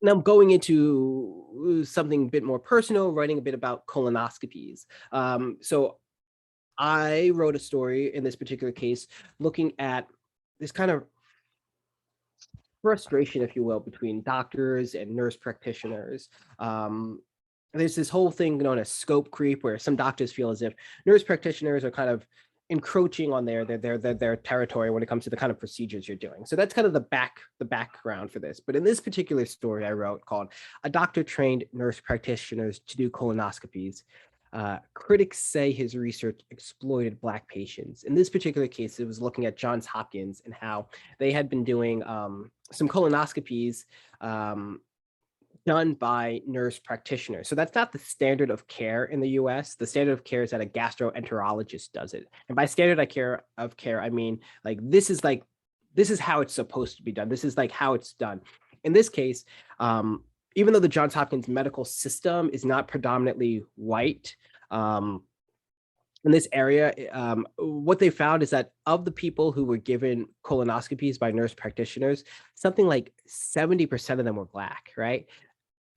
S2: Now going into something a bit more personal, writing a bit about colonoscopies. So I wrote a story in this particular case looking at this kind of frustration, if you will, between doctors and nurse practitioners. There's this whole thing known as scope creep, where some doctors feel as if nurse practitioners are kind of encroaching on their territory when it comes to the kind of procedures you're doing. So that's kind of the background for this. But in this particular story I wrote called "A Doctor Trained Nurse Practitioners to Do Colonoscopies," critics say his research exploited Black patients. In this particular case, it was looking at Johns Hopkins and how they had been doing some colonoscopies done by nurse practitioners. So that's not the standard of care in the US. The standard of care is that a gastroenterologist does it. And by standard of care, I mean this is how it's supposed to be done. This is like how it's done. In this case, even though the Johns Hopkins medical system is not predominantly white, in this area, what they found is that of the people who were given colonoscopies by nurse practitioners, something like 70% of them were Black, right?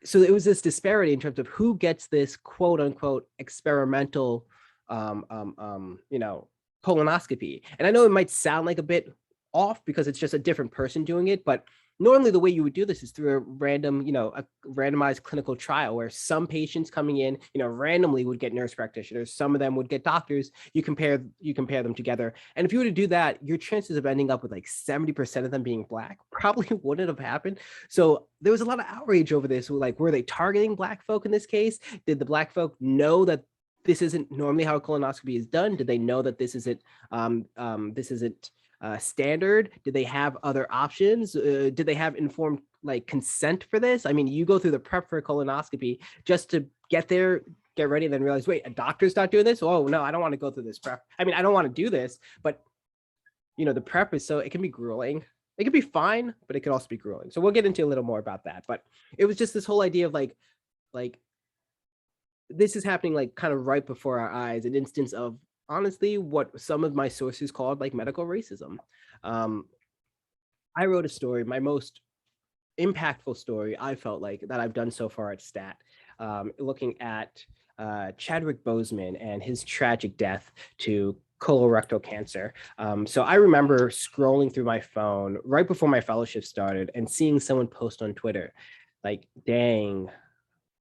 S2: So it was this disparity in terms of who gets this quote unquote experimental, colonoscopy. And I know it might sound like a bit off because it's just a different person doing it, but normally the way you would do this is through a random, a randomized clinical trial where some patients coming in, randomly would get nurse practitioners, some of them would get doctors. You compare them together. And if you were to do that, your chances of ending up with like 70% of them being Black probably wouldn't have happened. So there was a lot of outrage over this. Like, were they targeting Black folk in this case? Did the Black folk know that this isn't normally how a colonoscopy is done? Did they know that this isn't standard? Did they have other options? Did they have informed like consent for this? I mean, you go through the prep for a colonoscopy just to get there, get ready, and then realize, wait, a doctor's not doing this? Oh no, I don't want to go through this prep. I mean, I don't want to do this, but the prep is so, it can be grueling. It can be fine, but it can also be grueling. So we'll get into a little more about that. But it was just this whole idea of like this is happening like kind of right before our eyes, an instance of honestly what some of my sources called like medical racism. I wrote a story, my most impactful story I felt like that I've done so far at STAT, looking at Chadwick Boseman and his tragic death to colorectal cancer. So I remember scrolling through my phone right before my fellowship started and seeing someone post on Twitter, like, dang,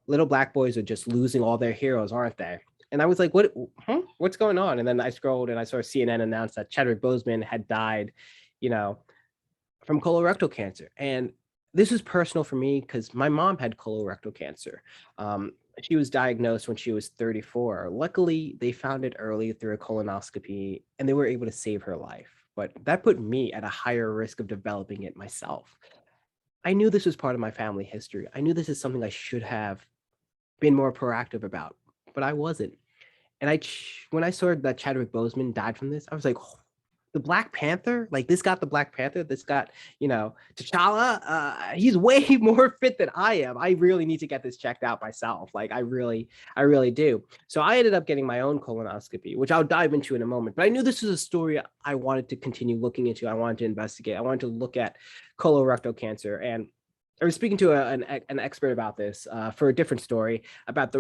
S2: little Black boys are just losing all their heroes, aren't they? And I was like, what's going on? And then I scrolled and I saw CNN announce that Chadwick Boseman had died, from colorectal cancer. And this was personal for me because my mom had colorectal cancer. She was diagnosed when she was 34. Luckily, they found it early through a colonoscopy and they were able to save her life. But that put me at a higher risk of developing it myself. I knew this was part of my family history. I knew this is something I should have been more proactive about, but I wasn't. And when I saw that Chadwick Boseman died from this, I was like, oh, the Black Panther, like this got the Black Panther, this got, T'Challa, he's way more fit than I am. I really need to get this checked out myself. Like I really do. So I ended up getting my own colonoscopy, which I'll dive into in a moment. But I knew this was a story I wanted to continue looking into. I wanted to investigate. I wanted to look at colorectal cancer. And I was speaking to an expert about this for a different story about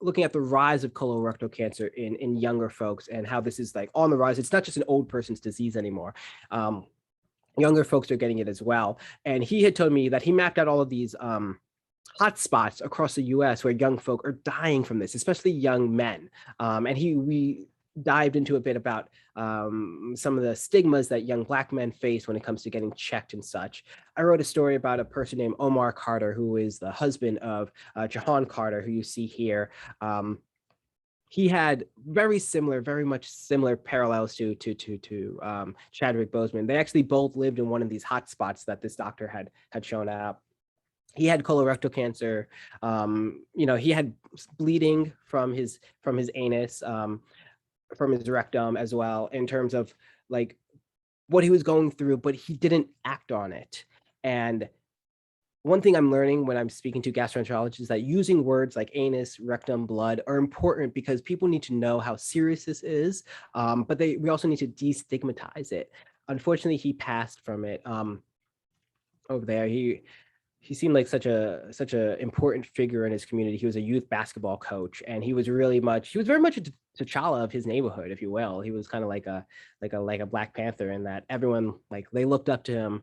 S2: looking at the rise of colorectal cancer in younger folks and how this is like on the rise. It's not just an old person's disease anymore. Younger folks are getting it as well. And he had told me that he mapped out all of these hot spots across the US where young folk are dying from this, especially young men. And we dived into a bit about some of the stigmas that young Black men face when it comes to getting checked and such. I wrote a story about a person named Omar Carter, who is the husband of Jahan Carter, who you see here. He had very much similar parallels to Chadwick Boseman. They actually both lived in one of these hot spots that this doctor had shown up. He had colorectal cancer. He had bleeding from his anus, from his rectum as well, in terms of like what he was going through, but he didn't act on it. And one thing I'm learning when I'm speaking to gastroenterologists is that using words like anus, rectum, blood are important because people need to know how serious this is, but we also need to destigmatize it. Unfortunately, he passed from it. Over there, he seemed like such a important figure in his community. He was a youth basketball coach, and he was very much a T'Challa of his neighborhood, if you will. He was kind of like a Black Panther in that everyone they looked up to him.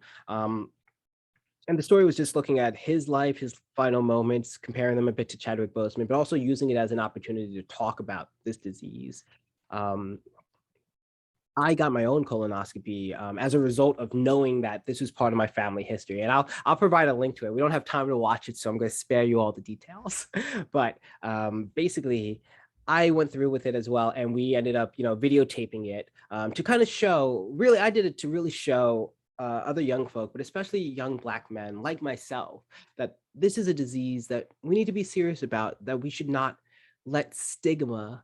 S2: And the story was just looking at his life, his final moments, comparing them a bit to Chadwick Boseman, but also using it as an opportunity to talk about this disease. I got my own colonoscopy as a result of knowing that this was part of my family history. And I'll provide a link to it. We don't have time to watch it, so I'm going to spare you all the details. But basically, I went through with it as well. And we ended up, videotaping it to kind of show, really, I did it to really show other young folk, but especially young Black men like myself, that this is a disease that we need to be serious about, that we should not let stigma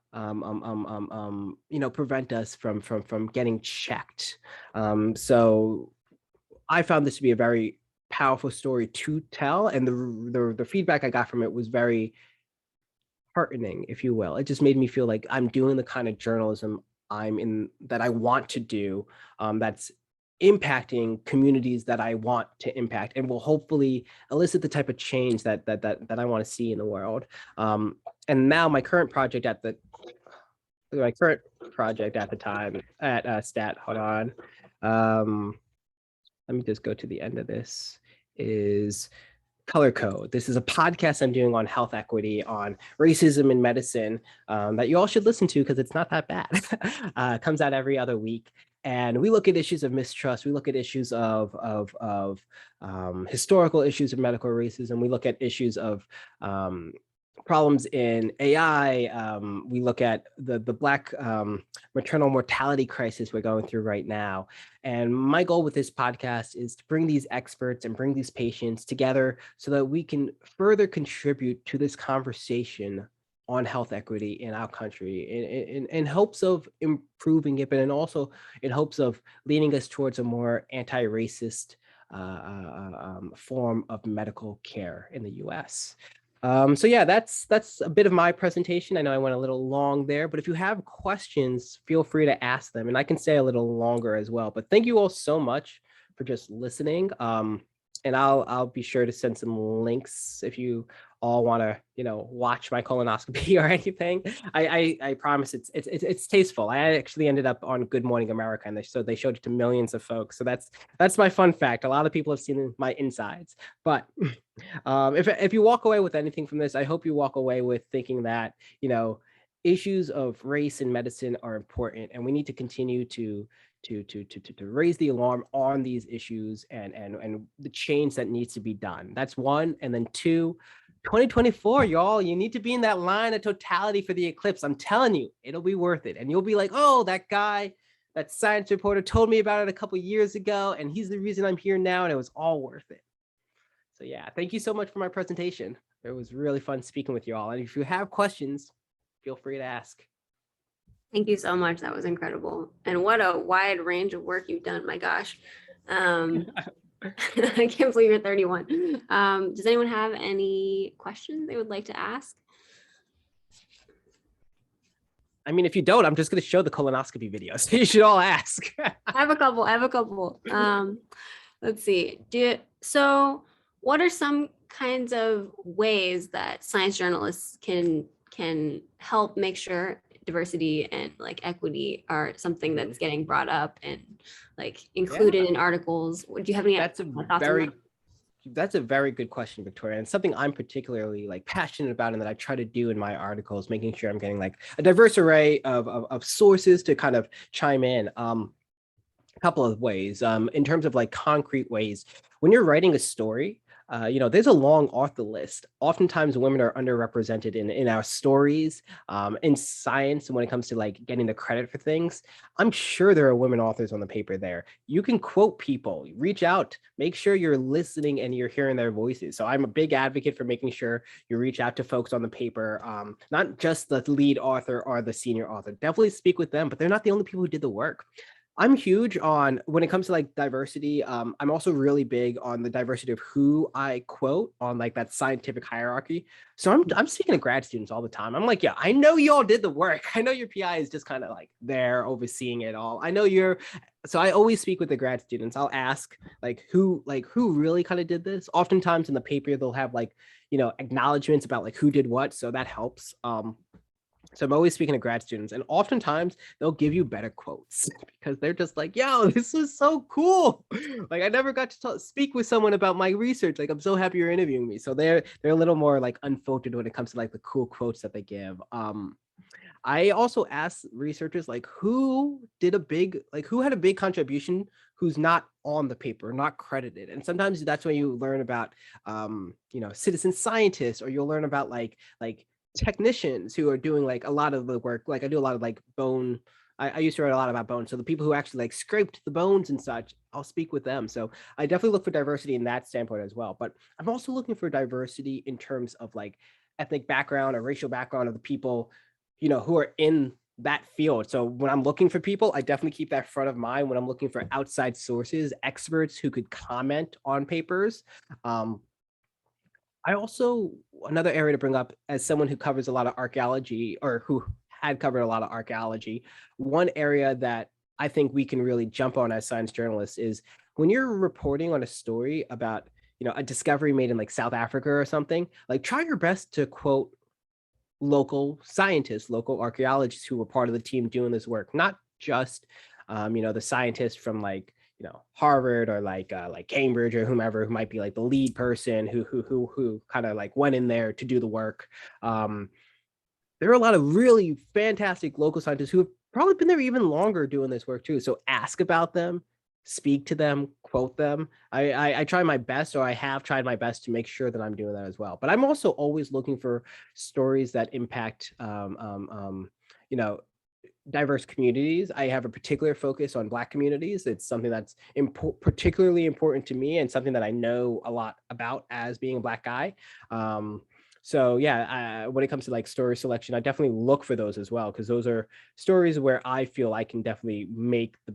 S2: prevent us from getting checked. So I found this to be a very powerful story to tell, and the feedback I got from it was very heartening, if you will. It just made me feel like I'm doing the kind of journalism that I want to do, that's impacting communities that I want to impact, and will hopefully elicit the type of change that I want to see in the world. And now my current project at the time at STAT, hold on. Let me just go to the end of this. is Color Code. This is a podcast I'm doing on health equity, on racism in medicine, that you all should listen to because it's not that bad. It comes out every other week. And we look at issues of mistrust. We look at issues of historical issues of medical racism. We look at issues of problems in AI. We look at the Black maternal mortality crisis we're going through right now. And my goal with this podcast is to bring these experts and bring these patients together so that we can further contribute to this conversation on health equity in our country in hopes of improving it, but and also in hopes of leading us towards a more anti-racist form of medical care in the US. So yeah, that's a bit of my presentation. I know I went a little long there, but if you have questions, feel free to ask them, and I can stay a little longer as well. But thank you all so much for just listening. And I'll be sure to send some links if you all want to, watch my colonoscopy or anything. I promise it's tasteful. I actually ended up on Good Morning America, and they showed it to millions of folks. So that's my fun fact. A lot of people have seen my insides. But if you walk away with anything from this, I hope you walk away with thinking that issues of race in medicine are important, and we need to continue to raise the alarm on these issues and the change that needs to be done. That's one. And then two, 2024, y'all, you need to be in that line of totality for the eclipse. I'm telling you, it'll be worth it. And you'll be like, oh, that guy, that science reporter told me about it a couple years ago, and he's the reason I'm here now, and it was all worth it. So yeah, thank you so much for my presentation. It was really fun speaking with you all. And if you have questions, feel free to ask.
S1: Thank you so much. That was incredible. And what a wide range of work you've done. My gosh. I can't believe you're 31. Does anyone have any questions they would like to ask?
S2: I mean, if you don't, I'm just going to show the colonoscopy video. So you should all ask.
S1: I have a couple. Let's see. So what are some kinds of ways that science journalists can help make sure diversity and equity are something that's getting brought up and included in articles? Do you have any thoughts on that?
S2: That's a very good question, Victoria, and something I'm particularly passionate about and that I try to do in my articles, making sure I'm getting a diverse array of sources to kind of chime in. A couple of ways, in terms of concrete ways, when you're writing a story, there's a long author list. Oftentimes women are underrepresented in our stories, in science. And when it comes to getting the credit for things, I'm sure there are women authors on the paper there. You can quote people, reach out, make sure you're listening and you're hearing their voices. So I'm a big advocate for making sure you reach out to folks on the paper, not just the lead author or the senior author. Definitely speak with them, but they're not the only people who did the work. I'm huge on when it comes to diversity. I'm also really big on the diversity of who I quote on that scientific hierarchy. So I'm speaking to grad students all the time. I'm yeah, I know you all did the work. I know your PI is just kind of there overseeing it all. I know so I always speak with the grad students. I'll ask who really kind of did this. Oftentimes in the paper, they'll have acknowledgments about who did what. So that helps. So I'm always speaking to grad students, and oftentimes they'll give you better quotes because they're just yo, this is so cool. I never got to speak with someone about my research. I'm so happy you're interviewing me. So they're a little more unfiltered when it comes to the cool quotes that they give. I also ask researchers who did who had a big contribution who's not on the paper, not credited. And sometimes that's when you learn about citizen scientists, or you'll learn about technicians who are doing a lot of the work. I do a lot of bone. I used to write a lot about bones. So the people who actually scraped the bones and such, I'll speak with them. So I definitely look for diversity in that standpoint as well. But I'm also looking for diversity in terms of ethnic background or racial background of the people, who are in that field. So when I'm looking for people, I definitely keep that front of mind when I'm looking for outside sources, experts who could comment on papers. I also, another area to bring up as someone who covers a lot of archaeology, or who had covered a lot of archaeology, one area that I think we can really jump on as science journalists is when you're reporting on a story about, a discovery made in South Africa or something, try your best to quote local scientists, local archaeologists who were part of the team doing this work, not just, the scientists from Harvard or like Cambridge or whomever, who might be like the lead person who kind of like went in there to do the work. There are a lot of really fantastic local scientists who have probably been there even longer doing this work too. So ask about them, speak to them, quote them. I try my best, or I have tried my best to make sure that I'm doing that as well. But I'm also always looking for stories that impact, diverse communities. I have a particular focus on Black communities. It's something that's particularly important to me, and something that I know a lot about as being a Black guy. So yeah, when it comes to like story selection, I definitely look for those as well, because those are stories where I feel I can definitely make a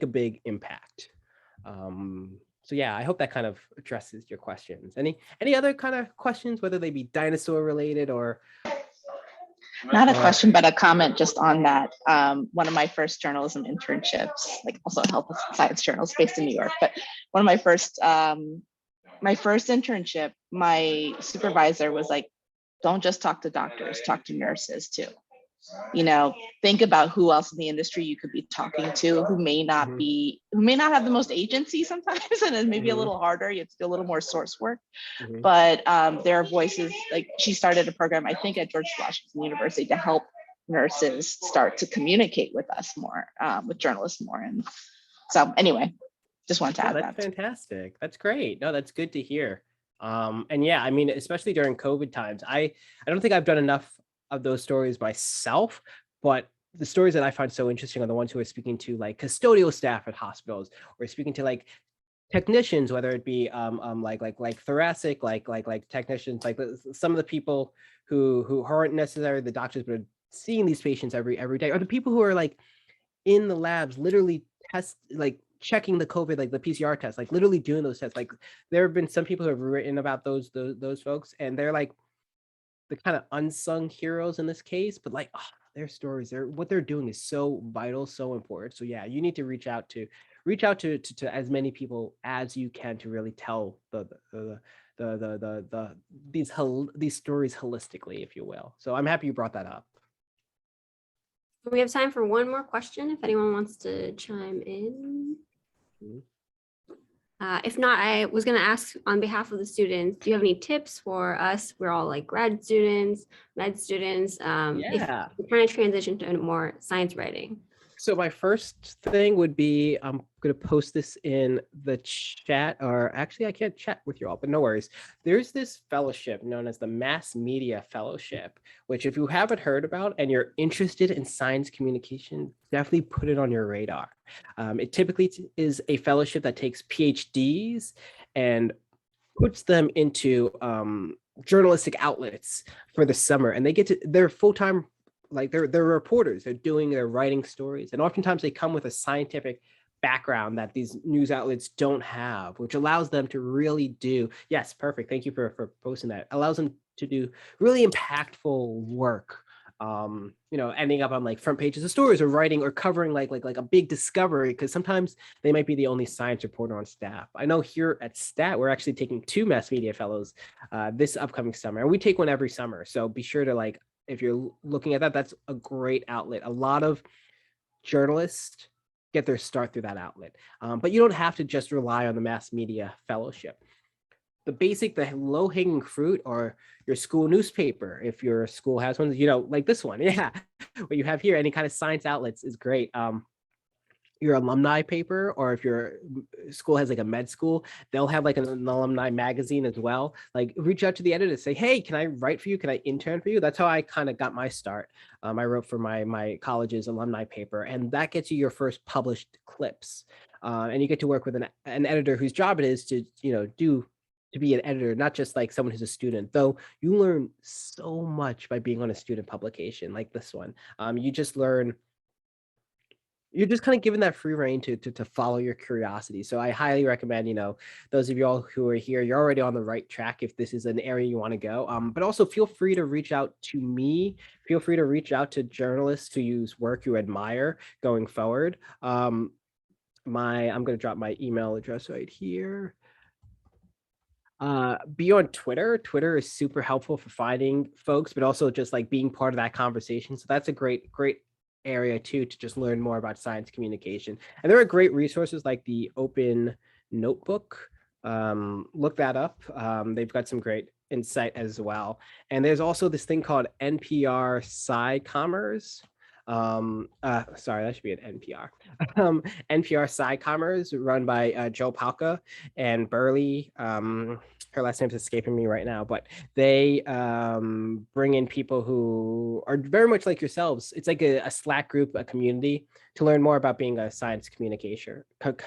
S2: big impact. So yeah, I hope that kind of addresses your questions. Any other kind of questions, whether they be dinosaur related or
S4: Not a question, but a comment just on that. One of my first journalism internships, like also health and science journals based in New York, but one of my first internship, my supervisor was like, don't just talk to doctors, talk to nurses too. Think about who else in the industry you could be talking to, who may not have the most agency sometimes, and it's maybe a little harder. You have to do a little more source work. But there are voices, like she started a program, I think at George Washington University, to help nurses start to communicate with us more, with journalists more. And so anyway, just wanted to add
S2: that's
S4: that.
S2: fantastic. That's great. No, that's good to hear. And yeah, I mean, especially during COVID times, I don't think I've done enough of those stories myself, but the stories that I find so interesting are the ones who are speaking to like custodial staff at hospitals, or speaking to like technicians, whether it be like thoracic, like technicians, like some of the people who aren't necessarily the doctors, but are seeing these patients every day, or the people who are like in the labs, literally checking the COVID, like the PCR test, like literally doing those tests. Like there have been some people who have written about those folks, and they're like the kind of unsung heroes in this case, but like their stories, what they're doing is so vital, so important. So yeah, you need to reach out to as many people as you can to really tell these stories holistically, if you will. So I'm happy you brought that up.
S1: We have time for one more question if anyone wants to chime in. If not, I was going to ask on behalf of the students, do you have any tips for us? We're all like grad students, med students, if we're trying to transition to more science writing.
S2: So my first thing would be, I'm going to post this in the chat, or actually I can't chat with you all, but no worries. There's this fellowship known as the Mass Media Fellowship, which if you haven't heard about and you're interested in science communication, definitely put it on your radar. It typically is a fellowship that takes PhDs and puts them into journalistic outlets for the summer, and they're full-time, like they're reporters, they're writing stories, and oftentimes they come with a scientific background that these news outlets don't have, which allows them to really do, yes, perfect, thank you for posting that, allows them to do really impactful work, ending up on like front pages of stories, or writing or covering like a big discovery, because sometimes they might be the only science reporter on staff. I know here at STAT, we're actually taking 2 mass media fellows this upcoming summer, and we take one every summer. So be sure to if you're looking at that, that's a great outlet. A lot of journalists get their start through that outlet, but you don't have to just rely on the Mass Media Fellowship. The low-hanging fruit are your school newspaper, if your school has one, like this one, what you have here, any kind of science outlets is great. Your alumni paper, or if your school has like a med school, they'll have like an alumni magazine as well. Like reach out to the editor, say, hey, can I write for you? Can I intern for you? That's how I kind of got my start. I wrote for my college's alumni paper, and that gets you your first published clips. And you get to work with an editor whose job it is to, to be an editor, not just like someone who's a student, though you learn so much by being on a student publication like this one. You're just kind of given that free reign to follow your curiosity. So I highly recommend, those of you all who are here, you're already on the right track if this is an area you want to go. But also feel free to reach out to me. Feel free to reach out to journalists whose work you admire going forward. I'm going to drop my email address right here. Be on Twitter. Twitter is super helpful for finding folks, but also just like being part of that conversation. So that's a great area too, to just learn more about science communication. And there are great resources like the Open Notebook. Look that up. They've got some great insight as well. And there's also this thing called NPR SciCommers. Sorry, that should be an NPR. NPR SciCommers, run by Joe Palca and Burley. Her last name's escaping me right now, but they bring in people who are very much like yourselves. It's like a Slack group, a community, to learn more about being a science communicator. But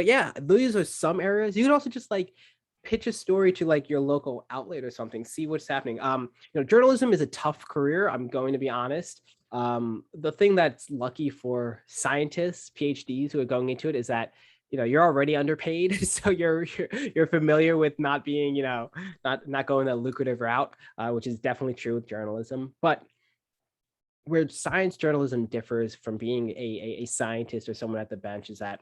S2: yeah, these are some areas. You could also just like pitch a story to like your local outlet or something, see what's happening. Journalism is a tough career, I'm going to be honest. The thing that's lucky for scientists, PhDs who are going into it, is that you're already underpaid, so you're familiar with not being, not going that lucrative route, which is definitely true with journalism. But where science journalism differs from being a scientist or someone at the bench is that,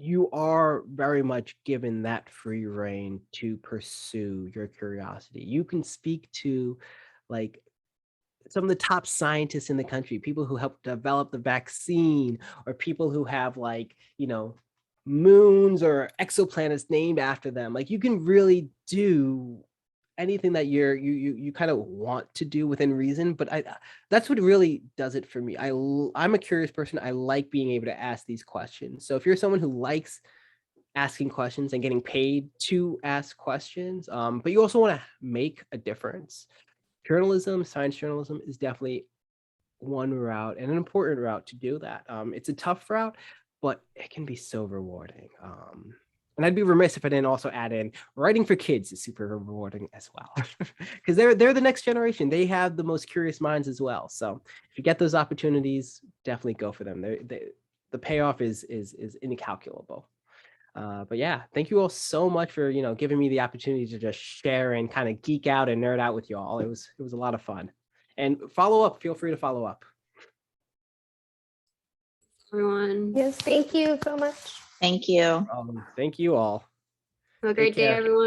S2: you are very much given that free rein to pursue your curiosity. You can speak to like some of the top scientists in the country, people who helped develop the vaccine, or people who have moons or exoplanets named after them. Like, you can really do anything that you kind of want to do within reason. But that's what really does it for me. I'm a curious person. I like being able to ask these questions. So if you're someone who likes asking questions and getting paid to ask questions, but you also want to make a difference, journalism, science journalism, is definitely one route, and an important route to do that. It's a tough route, but it can be so rewarding. And I'd be remiss if I didn't also add in writing for kids is super rewarding as well, because they're the next generation. They have the most curious minds as well. So if you get those opportunities, definitely go for them. The payoff is incalculable. But yeah, thank you all so much for giving me the opportunity to just share and kind of geek out and nerd out with you all. It was a lot of fun. And follow up. Feel free to follow up.
S1: Everyone,
S5: Yes, thank you so much.
S4: Thank you.
S2: Thank you all.
S1: have a great day,
S2: care.
S1: everyone.